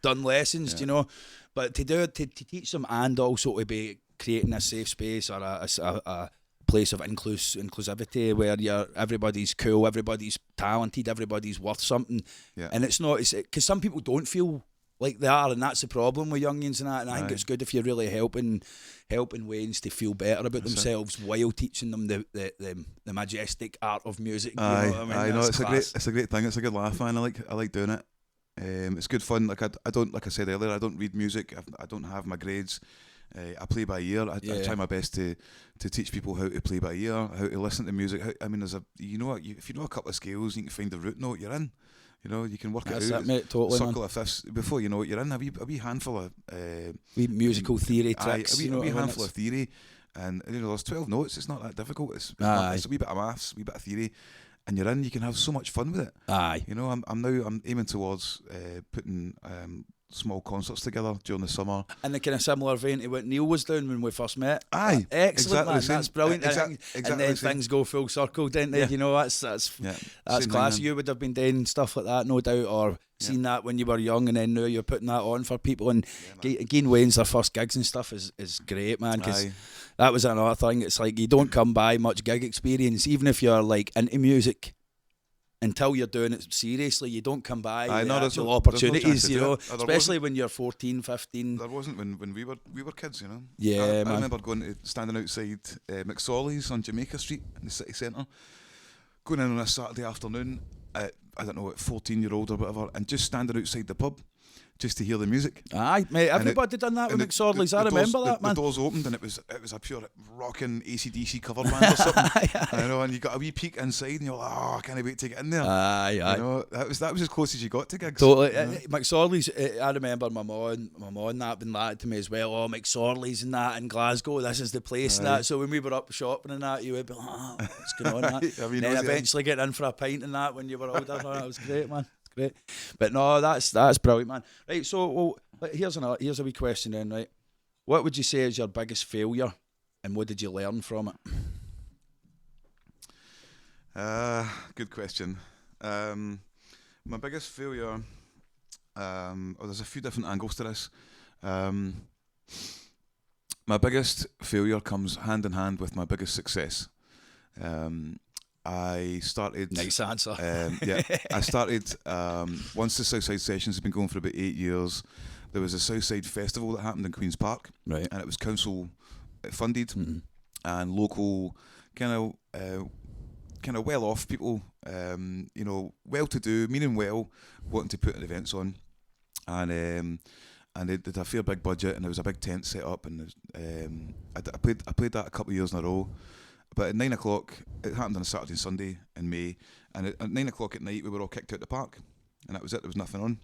S1: done lessons, you know. But to teach them, and also to be creating a safe space or a place of inclusivity where everybody's cool, everybody's talented, everybody's worth something, and it's because some people don't feel like they are, and that's the problem with youngins and that. And I think it's good if you're really helping Waynes to feel better about themselves while teaching them the majestic art of music. You know what I mean?
S2: I know, it's a great thing. It's a good laugh, man. I like doing it. It's good fun. Like I don't, like I said earlier, I don't read music. I don't have my grades. I play by ear. I try my best to teach people how to play by ear, how to listen to music. If you know a couple of scales, you can find the root note, you're in. You know, you can work it out.
S1: Mate, totally,
S2: circle of fifths. Before you know it, you're in a wee handful of
S1: musical theory tricks.
S2: A wee handful of theory, and you know, there's 12 notes. It's not that difficult. It's a wee bit of maths, a wee bit of theory, and you're in. You can have so much fun with it.
S1: Aye.
S2: You know, I'm aiming towards putting small concerts together during the summer.
S1: In the kind of similar vein to what Neil was doing when we first met.
S2: Aye,
S1: Excellent,
S2: exactly
S1: man. That's brilliant.
S2: Exactly
S1: and then
S2: the same.
S1: things go full circle, don't they?
S2: Yeah.
S1: You know, that's
S2: Yeah,
S1: class.
S2: thing,
S1: You would have been doing stuff like that, no doubt, or seen that when you were young, and then now you're putting that on for people. And again, Wayne's their first gigs and stuff is great, man, because that was another thing. It's like you don't come by much gig experience, even if you're like into music. Until you're doing it seriously, you don't come by the actual opportunities, you know, especially when you're 14, 15.
S2: There wasn't when we were kids, you know.
S1: Yeah,
S2: I remember standing outside McSorley's on Jamaica Street in the city centre, going in on a Saturday afternoon at, I don't know, at 14-year-old or whatever, and just standing outside the pub just to hear the music.
S1: Aye, mate, everybody done that with McSorley's. I remember that, man.
S2: The doors opened and it was a pure rocking AC/DC cover band or something. You know, and you got a wee peek inside and you're like, oh, I can't wait to get in there.
S1: Aye.
S2: You know, that was as close as you got to gigs.
S1: Totally. McSorley's, I remember my mum that been that to me as well. Oh, McSorley's and that in Glasgow, this is the place and that. So when we were up shopping and that, you would be like, oh, what's going on? That? And then eventually getting in for a pint and that when you were older. That was great, man. Great, but no, that's brilliant, man. Right, so here's a wee question then, right? What would you say is your biggest failure, and what did you learn from it?
S2: Good question. My biggest failure. There's a few different angles to this. My biggest failure comes hand in hand with my biggest success. I started.
S1: Nice answer.
S2: I started once the Southside Sessions had been going for about 8 years. There was a Southside Festival that happened in Queen's Park,
S1: right?
S2: And it was council funded, and local kind of well-off people, you know, well-to-do, meaning well, wanting to put events on, and they did a fair big budget, and there was a big tent set up, and I played that a couple of years in a row. But at 9 o'clock, it happened on a Saturday and Sunday in May, and at 9 o'clock at night, we were all kicked out the park, and that was it. There was nothing on,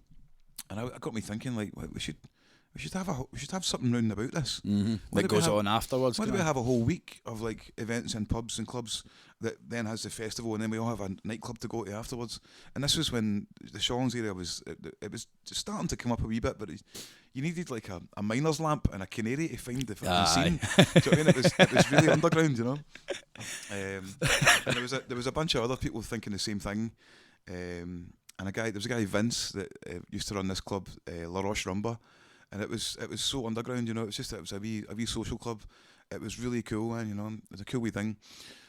S2: and I got me thinking, like, we should have something round about this.
S1: That goes on afterwards.
S2: Why do we have a whole week of like events and pubs and clubs that then has the festival, and then we all have a nightclub to go to afterwards? And this was when the Shawlands area was just starting to come up a wee bit, but you needed like a miner's lamp and a canary to find the fucking scene. Do you know what I mean? It was really underground, you know. And there was a bunch of other people thinking the same thing. And there was a guy Vince that used to run this club, La Roche Rumba, and it was so underground, you know. It was a wee social club. It was really cool, man. You know, it was a cool wee thing.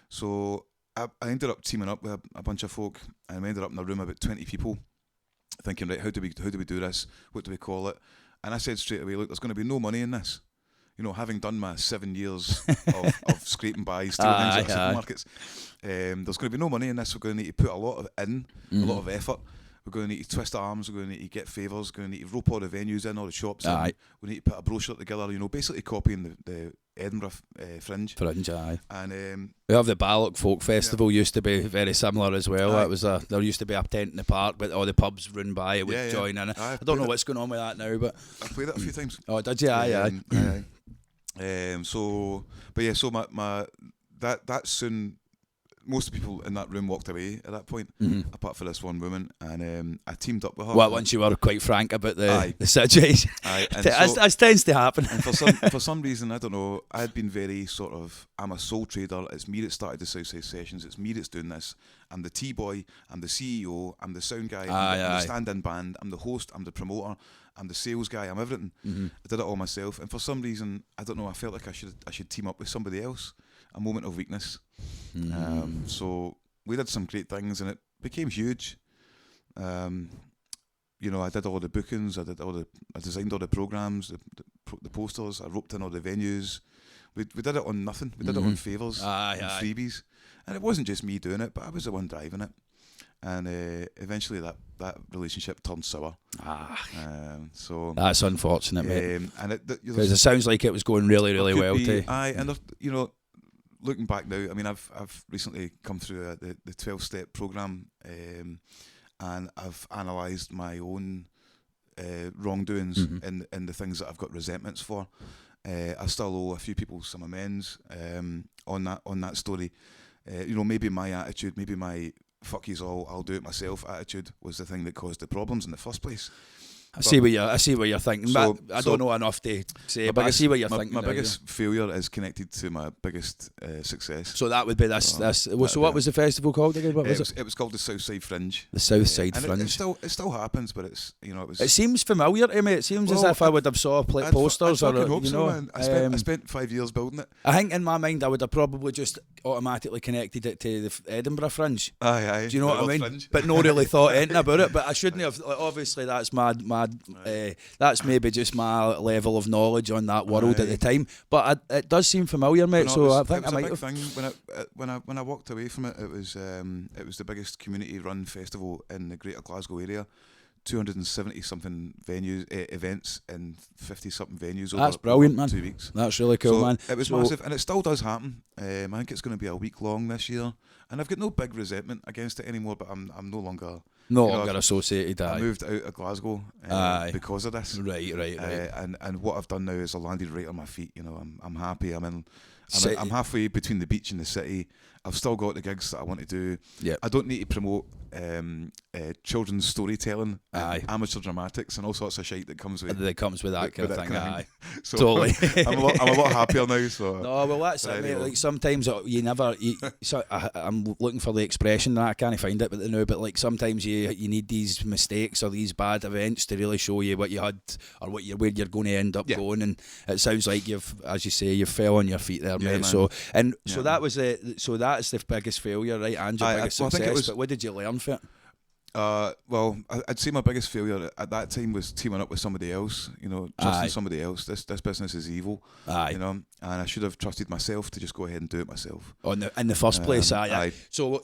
S2: So I ended up teaming up with a bunch of folk, and we ended up in a room about 20 people, thinking, right, how do we do this? What do we call it? And I said straight away, look, there's going to be no money in this. You know, having done my 7 years of scraping by, stealing things at supermarkets, there's going to be no money in this. We're going to need to put a lot of effort. We're going to need to twist arms. We're going to need to get favours. We're going to need to rope all the venues in, all the shops in. We need to put a brochure together, you know, basically copying the Edinburgh Fringe.
S1: Aye.
S2: And
S1: we have the Ballock Folk Festival, used to be very similar as well. It was there used to be a tent in the park, but all the pubs run by it would join in. I don't know what's going on with that now, but
S2: I played it a few times.
S1: Oh, did you? Aye.
S2: So my that soon. Most of the people in that room walked away at that point, apart from this one woman, and I teamed up with her.
S1: Well, once you were quite frank about the situation, as tends to happen.
S2: And for some reason, I don't know, I had been very sort of, I'm a sole trader, it's me that started the Southside Sessions, it's me that's doing this, I'm the T-boy, I'm the CEO, I'm the sound guy, I'm the stand-in band, I'm the host, I'm the promoter, I'm the sales guy, I'm everything. I did it all myself, and for some reason, I don't know, I felt like I should team up with somebody else. A moment of weakness. So we did some great things, and it became huge. You know, I did all the bookings, I designed all the programs, the posters, I roped in all the venues. We did it on nothing. We did it on favours and freebies, and it wasn't just me doing it, but I was the one driving it. And eventually that relationship turned sour. So
S1: that's unfortunate, mate.
S2: And
S1: it sounds like it was going really, really well too.
S2: And you know, looking back now, I mean, I've recently come through the 12-step program, and I've analysed my own wrongdoings in the things that I've got resentments for. I still owe a few people some amends on that story. You know, maybe my attitude, maybe my fuck yous all, I'll do it myself attitude was the thing that caused the problems in the first place.
S1: I see what you're thinking.
S2: So-
S1: but I don't know enough to say, but I
S2: biggest-
S1: see what you're
S2: my,
S1: thinking.
S2: My
S1: now,
S2: biggest failure is connected to my biggest success.
S1: So that would be this. So what was the festival called again? What was it?
S2: It was called the Southside Fringe.
S1: The Southside
S2: And
S1: Fringe.
S2: it still happens, but it's it was.
S1: It seems familiar to me. It seems as
S2: Well,
S1: if I would have saw posters
S2: I
S1: or
S2: hope
S1: you
S2: so,
S1: know.
S2: man. I spent 5 years building it.
S1: I think in my mind I would have probably just automatically connected it to the Edinburgh Fringe.
S2: Aye.
S1: Do you know what I mean?
S2: Fringe.
S1: But no really thought anything about it. But I shouldn't have. Like, obviously, that's that's maybe just my level of knowledge on that world at the time. But it does seem familiar, mate. So I think I might have.
S2: Thing when I walked away from it. It was the biggest community-run festival in the Greater Glasgow area. 270 something venues, events in 50 something venues.
S1: That's
S2: over
S1: brilliant, man.
S2: 2 weeks.
S1: That's really cool,
S2: So
S1: man.
S2: It was massive, and it still does happen. I think it's going to be a week long this year, and I've got no big resentment against it anymore. But I'm no longer
S1: Associated.
S2: I moved out of Glasgow because of this.
S1: Right.
S2: And what I've done now is I landed right on my feet. You know, I'm happy. I'm halfway between the beach and the city. I've still got the gigs that I want to do.
S1: Yep.
S2: I don't need to promote children's storytelling, amateur dramatics, and all sorts of shit that comes with
S1: that kind of thing. Aye,
S2: so
S1: totally.
S2: I'm a lot happier now. So
S1: no, well that's it, mate. Like sometimes I'm looking for the expression that I can't find it, but now. But like sometimes you need these mistakes or these bad events to really show you what you had or where you're going to end up going. And it sounds like as you say, you fell on your feet there, mate.
S2: Man.
S1: So that was that's the biggest failure, right? And your biggest success. But what did you learn from it?
S2: Well, I'd say my biggest failure at that time was teaming up with somebody else. You know, trusting somebody else. This business is evil. You know, and I should have trusted myself to just go ahead and do it myself.
S1: In the first place, So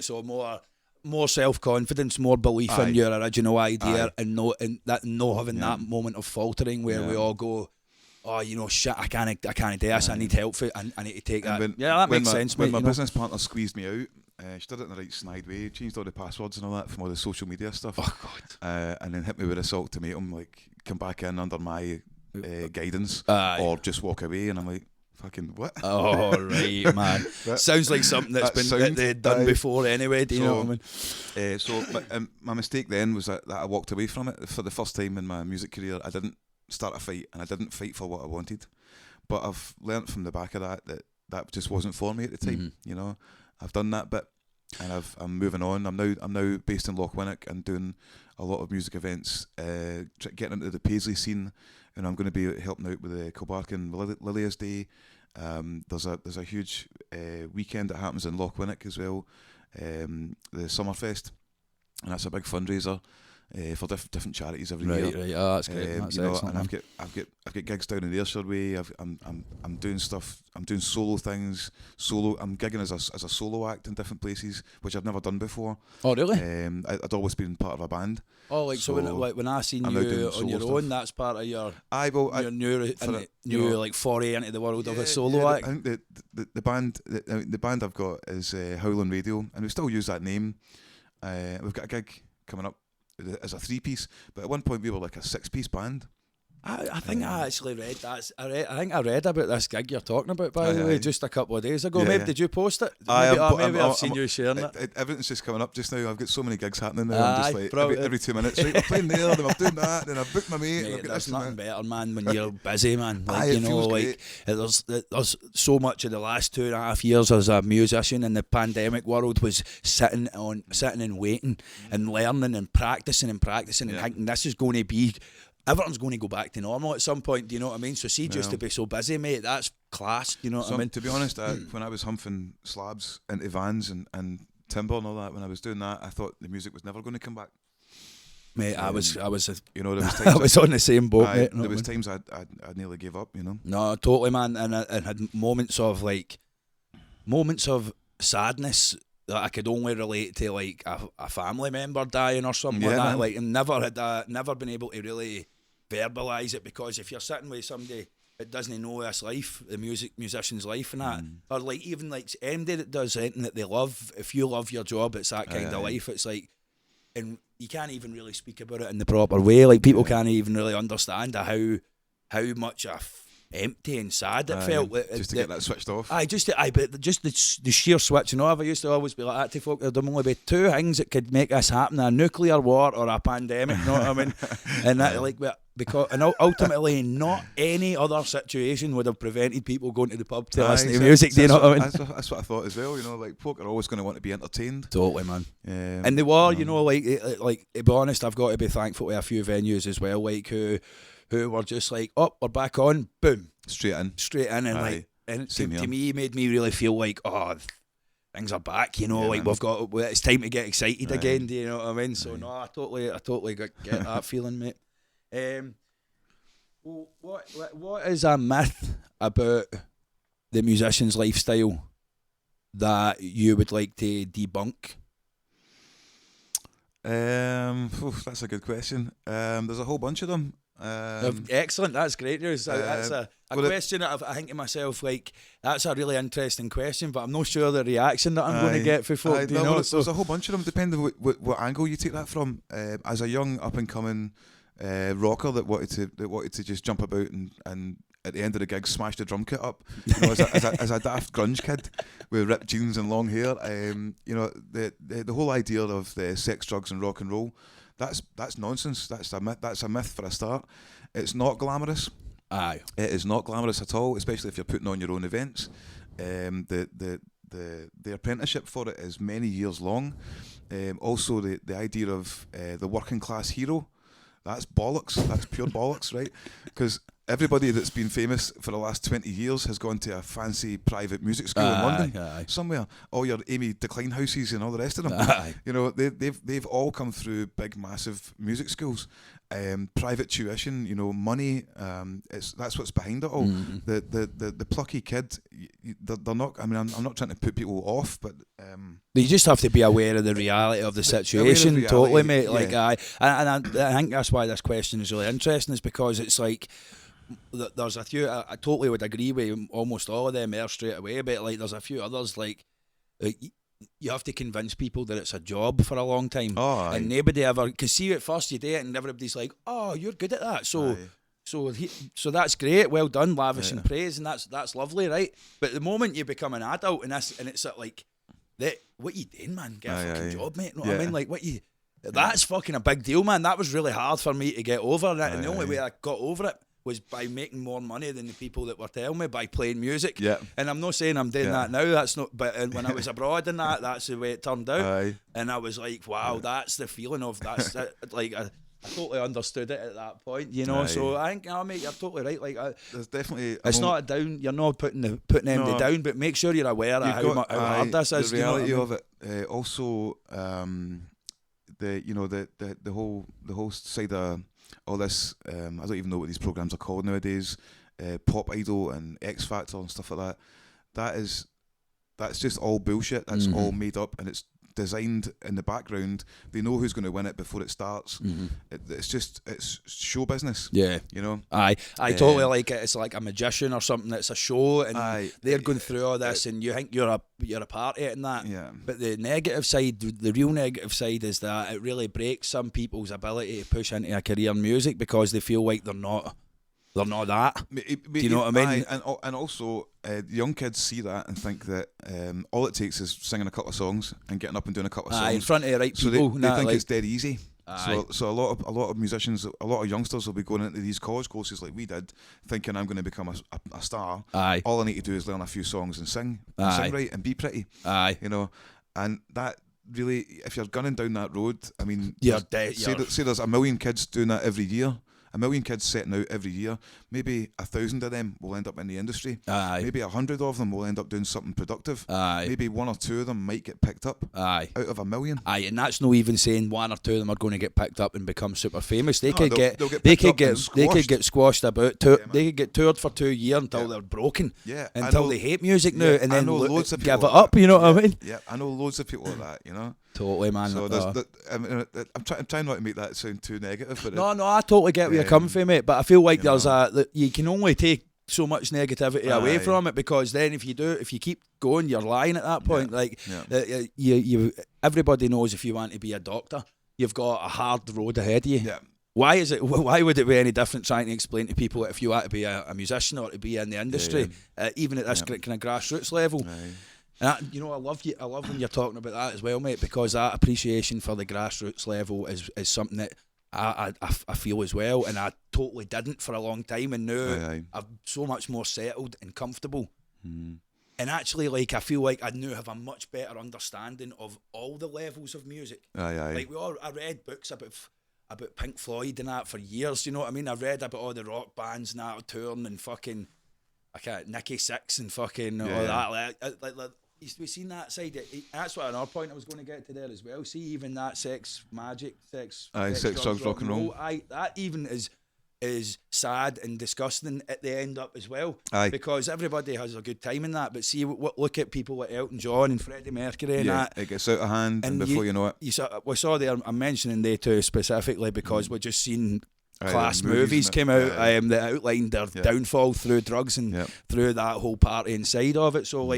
S1: more self-confidence, more belief in your original idea, and not having that moment of faltering where we all go, oh, you know, shit, I can't do this. I need help for it. I need to take that. That makes sense.
S2: When
S1: mate,
S2: my business partner squeezed me out. She did it in the right snide way, changed all the passwords and all that from all the social media stuff.
S1: Oh, God.
S2: And then hit me with a salt ultimatum, like, come back in under my guidance or just walk away. And I'm like, fucking what?
S1: Oh, right, man. Sounds like something they'd done before anyway, do you know what I mean?
S2: So my mistake then was that I walked away from it. For the first time in my music career, I didn't start a fight and I didn't fight for what I wanted. But I've learnt from the back of that just wasn't for me at the time, you know. I've done that bit, and I'm moving on. I'm now based in Lochwinnock and doing a lot of music events, getting into the Paisley scene, and I'm going to be helping out with the Kilbarcan Lilia's Day. There's a huge weekend that happens in Lochwinnock as well, the Summerfest, and that's a big fundraiser. For different charities every year.
S1: Right. Oh, that's great. That's
S2: you know,
S1: excellent.
S2: And I've got gigs down in the Ayrshire way. I'm doing stuff. I'm doing solo things. I'm gigging as a solo act in different places, which I've never done before.
S1: Oh, really?
S2: I'd always been part of a band.
S1: Oh, like so when I seen you on your own, that's part of your new like foray into the world of a solo act.
S2: I think the band I've got is Howlin Radio, and we still use that name. We've got a gig coming up as a 3-piece, but at one point we were like a 6-piece band.
S1: I think I actually read that. I think I read about this gig you're talking about, by the way, just a couple of days ago. Maybe did you post it? Maybe I've seen you sharing it.
S2: Everything's just coming up just now. I've got so many gigs happening now. I'm just like every 2 minutes. Right, I'm playing there, then I'm doing that, then I've booked my mate.
S1: There's nothing better, man, when you're busy, man. Like, you know, like there's so much of the last 2.5 years as a musician in the pandemic world was sitting and waiting and learning and practicing and thinking this is going to be. Everyone's going to go back to normal at some point, do you know what I mean? So just to be so busy, mate, that's class, you know what I mean?
S2: To be honest, when I was humping slabs into vans and timber and all that, when I was doing that, I thought the music was never going to come back.
S1: Mate, I was
S2: there was times
S1: I was on the same boat, mate.
S2: There was times I nearly gave up, you know?
S1: No, totally, man, and had moments of sadness that I could only relate to like a family member dying or something like that. Man. Like, and never been able to really verbalise it, because if you're sitting with somebody that doesn't know this life, the musician's life and that, or like even like anybody that does anything that they love, if you love your job, it's that kind of life. It's like, and you can't even really speak about it in the proper way. Like people can't even really understand how much empty and sad. It felt
S2: just to get that switched off.
S1: But just the sheer switching off. I used to always be like that to folk. There'd only be two things that could make this happen: a nuclear war or a pandemic. You know what I mean? And that ultimately, not any other situation would have prevented people going to the pub to listen to music. Do you know what I mean?
S2: That's what I thought as well. You know, like folk are always going to want to be entertained.
S1: Totally, man. And they were, you know, like to be honest, I've got to be thankful to a few venues as well, like who were just like, oh, we're back on, boom, straight in, and to me made me really feel like, oh, things are back, you know, like man. It's time to get excited again. Do you know what I mean? So no, I totally get that feeling, mate. What is a myth about the musician's lifestyle that you would like to debunk?
S2: That's a good question. There's a whole bunch of them.
S1: Excellent, that's great news. That's a question that I think to myself, like, that's a really interesting question, but I'm not sure the reaction that I'm going to get for folk.
S2: There's a whole bunch of them, depending on what angle you take that from. As a young up and coming rocker that wanted to just jump about and at the end of the gig smash the drum kit up, you know, as a daft grunge kid with ripped jeans and long hair, you know, the whole idea of the sex, drugs and rock and roll, that's nonsense. That's a myth for a start. It's not glamorous.
S1: Aye, it
S2: is not glamorous at all, especially if you're putting on your own events. The apprenticeship for it is many years long. Also the idea of the working class hero, that's bollocks. That's pure bollocks, right? Because everybody that's been famous for the last 20 years has gone to a fancy private music school in London somewhere. All your Amy Decline houses and all the rest of them. You know, they've all come through big, massive music schools. Private tuition, you know, money. That's what's behind it all. Mm-hmm. The plucky kid, they're not. I mean, I'm not trying to put people off, but
S1: you just have to be aware of the reality of the situation. Reality, totally, mate. Yeah. Like I think that's why this question is really interesting. Is because it's like, there's a few. I totally would agree with almost all of them there straight away, but like there's a few others like you have to convince people that it's a job for a long time, and nobody ever. Because see, at first you do it, and everybody's like, "Oh, you're good at that." So that's great, well done, lavishing praise, and that's lovely, right? But the moment you become an adult, and it's like, what you doing, man? Get a fucking job, mate. You know what I mean? Like what you. That's fucking a big deal, man. That was really hard for me to get over, and the only way I got over it was by making more money than the people that were telling me by playing music. Yeah. And I'm not saying I'm doing that now. That's not. But when I was abroad and that's the way it turned out. And I was like, wow, that's the feeling of that's like I totally understood it at that point, you know. So I think, mate, you're totally right. Like,
S2: there's definitely.
S1: It's not a down. You're not putting them down, but make sure you're aware of how hard this is.
S2: The reality of it. Also, the whole side of all this, I don't even know what these programs are called nowadays, Pop Idol and X Factor and stuff like that. That's just all bullshit. That's all made up, and it's designed in the background. They know who's going to win it before it starts. It's show business. Yeah, you know. I
S1: totally like it. It's like a magician or something. It's a show, and they're going through all this, and you think you're a party in that. Yeah. But the negative side, the real negative side, is that it really breaks some people's ability to push into a career in music because they feel like they're not that. Do you know what I mean?
S2: And also, young kids see that and think that all it takes is singing a couple of songs and getting up and doing a couple of songs
S1: in front of the right people.
S2: So they think it's dead easy. So a lot of musicians, a lot of youngsters will be going into these college courses like we did, thinking I'm going to become a star. All I need to do is learn a few songs and sing right and be pretty. You know, and that really, if you're gunning down that road, I mean, say there's a million kids doing that every year. A million kids setting out every year. Maybe 1,000 of them will end up in the industry. Maybe 100 of them will end up doing something productive. Maybe 1 or 2 of them might get picked up out of a million.
S1: And that's not even saying 1 or 2 of them are going to get picked up and become super famous. They could get squashed about. They could get toured for 2 years until they're broken. Until they hate music now, and then give it up. You know what I mean?
S2: Yeah, I know loads of people like that. You know.
S1: Totally, man.
S2: So I'm trying not to make that sound too negative. But
S1: no, I totally get where you're coming from, mate. But I feel like you can only take so much negativity away from it, because then if you keep going, you're lying at that point. You everybody knows if you want to be a doctor, you've got a hard road ahead of you. Yeah. Why is it? Why would it be any different trying to explain to people if you are to be a musician or to be in the industry, even at this kind of grassroots level? And I love when you're talking about that as well, mate, because that appreciation for the grassroots level is something that I feel as well, and I totally didn't for a long time, and now I'm so much more settled and comfortable. And actually, like, I feel like I now have a much better understanding of all the levels of music. Like, I read books about Pink Floyd and that for years, you know what I mean? I read about all the rock bands and that touring and fucking, Nicky Six and fucking all that. Like, we've seen that side. That's what another point I was going to get to there as well. See, even that sex, sex, drugs, rock and roll. That even is sad and disgusting at the end up as well. Because everybody has a good time in that. But see, look at people like Elton John and Freddie Mercury and that. It gets out of hand, and before you know it. We saw there, I'm mentioning they two specifically because we've just seen class movies came out that outlined their downfall through drugs and through that whole party inside of it. So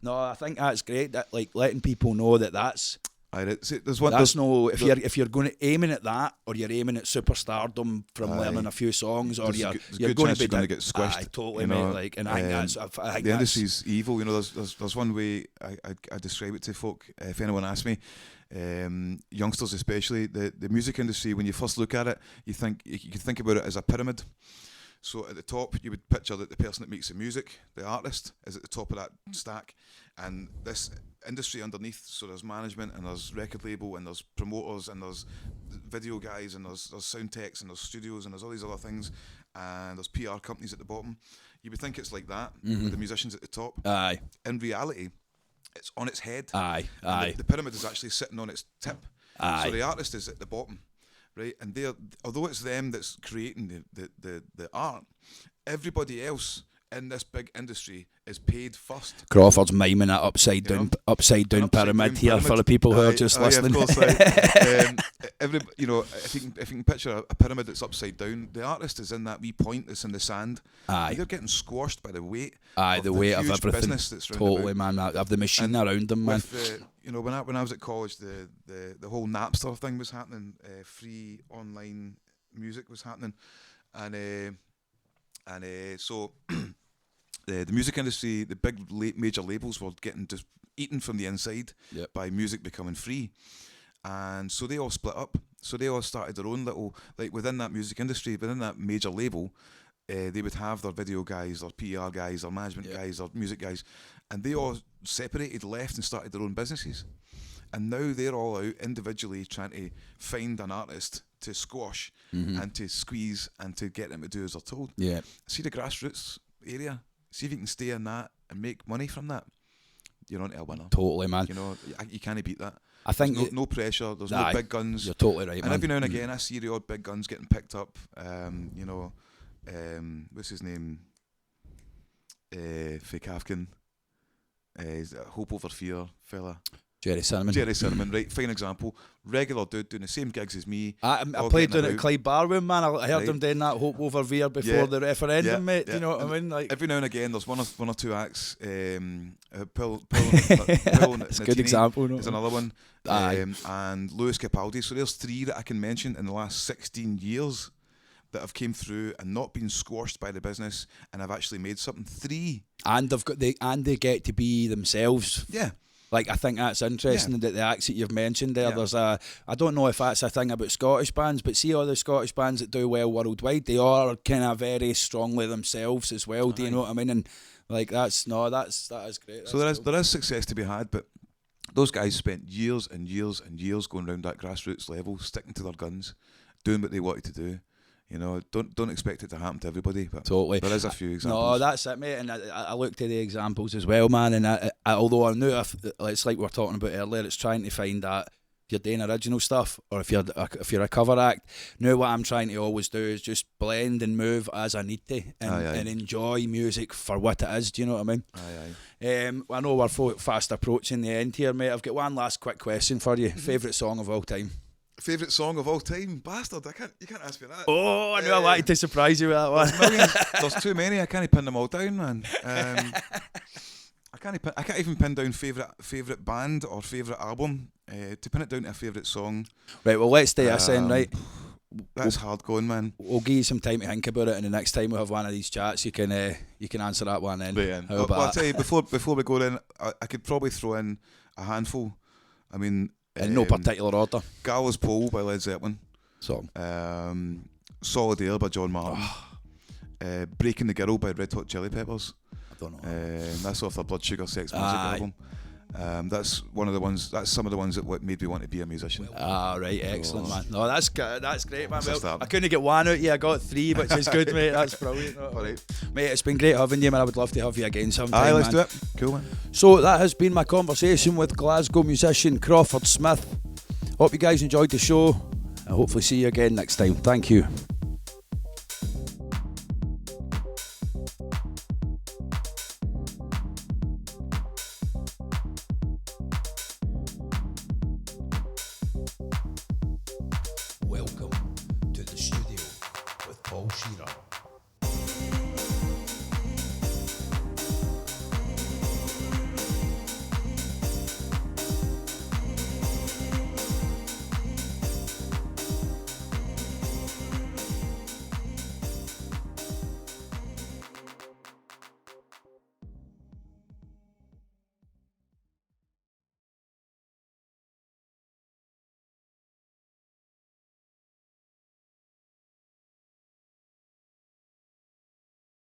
S1: no, I think that's great, that like letting people know that that's if you're going to aiming at that, or you're aiming at superstardom from learning a few songs, or you're going to get squished. Totally, mate. Like, and I think
S2: the industry's evil. You know, there's one way I describe it to folk. If anyone asks me, youngsters especially, the music industry, when you first look at it, you can think about it as a pyramid. So at the top, you would picture that the person that makes the music, the artist, is at the top of that stack, and this industry underneath. So there's management, and there's record label, and there's promoters, and there's video guys, and there's sound techs, and there's studios, and there's all these other things, and there's PR companies at the bottom. You would think it's like that, with the musicians at the top. In reality, it's on its head. The pyramid is actually sitting on its tip. So the artist is at the bottom. Right, and although it's them that's creating the art, everybody else in this big industry is paid first. Crawford's miming that upside down pyramid here for the people who are just listening. Of course, if you can picture a pyramid that's upside down, the artist is in that wee point that's in the sand. They're getting squashed by the weight. The weight of everything. That's totally, man. Of the machine around them, man. When I was at college, the whole Napster thing was happening. Free online music was happening, and so. The music industry, the big major labels were getting just eaten from the inside by music becoming free, and so they all split up. So they all started their own little, like, within that music industry, within that major label, they would have their video guys, their PR guys, their management guys, their music guys, and they all separated, left, and started their own businesses. And now they're all out individually trying to find an artist to squash and to squeeze and to get them to do as they're told. See the grassroots area. See if you can stay in that and make money from that. You're on to a winner. Totally, man. You know, you can't beat that. I think there's no pressure. There's no big guns. You're totally right, man. And every now and again, I see the odd big guns getting picked up. What's his name? Fake Afghan. Hope Over Fear fella. Jerry Cinnamon, right, fine example. Regular dude doing the same gigs as me. I played down at Clyde Barroom, man. I heard him doing that Hope Over Fear before the referendum, mate. Do you know what I mean? Like, every now and again, there's one or two acts. Pill it's a good example. There's another one. And Lewis Capaldi. So there's three that I can mention in the last 16 years that have came through and not been squashed by the business, and have actually made something. 3. And they get to be themselves. Yeah. Like, I think that's interesting that the acts that you've mentioned there, there's I don't know if that's a thing about Scottish bands, but see all the Scottish bands that do well worldwide, they are kind of very strongly themselves as well. Do you know what I mean? And like, that is great. So there is success to be had, but those guys spent years and years and years going around that grassroots level, sticking to their guns, doing what they wanted to do. You know, don't expect it to happen to everybody, but totally. There is a few examples. No, that's it, mate. And I look to the examples as well, man. And although I knew it's like we were talking about earlier, it's trying to find that if you're doing original stuff or if you're a cover act. Now what I'm trying to always do is just blend and move as I need to, and enjoy music for what it is. Do you know what I mean? I know we're fast approaching the end here, mate. I've got one last quick question for you. Favourite song of all time? Favourite song of all time? Bastard, you can't ask me that. Oh, I knew I wanted to surprise you with that one. There's millions. There's too many, I can't pin them all down, man. I can't even pin down favourite band or favourite album. To pin it down to a favourite song. Right, well, let's stay this in, right? That's hard going, man.
S1: We'll give you some time to think about it, and the next time we have one of these chats, you can answer that one then.
S2: Right,
S1: How about
S2: I'll
S1: that?
S2: tell you, before we go in, I could probably throw in a handful. I mean,
S1: In no particular order.
S2: Gallows Pole by Led Zeppelin.
S1: So,
S2: Solid Air by John Martin. Breaking the Girl by Red Hot Chili Peppers.
S1: I don't know.
S2: That's off their Blood Sugar Sex Magic album. That's one of the ones. That's some of the ones that made me want to be a musician.
S1: Right, excellent, man. No, that's good. That's great, man.
S2: That's a
S1: Well,
S2: start.
S1: I couldn't get one out. I got 3, which is good, mate. That's brilliant.
S2: All right.
S1: Mate, it's been great having you, man. I would love to have you again sometime.
S2: Aye, let's
S1: man.
S2: do it. Cool, man.
S1: So that has been my conversation with Glasgow musician Crawford Smith. Hope you guys enjoyed the show. I hopefully see you again next time. Thank you.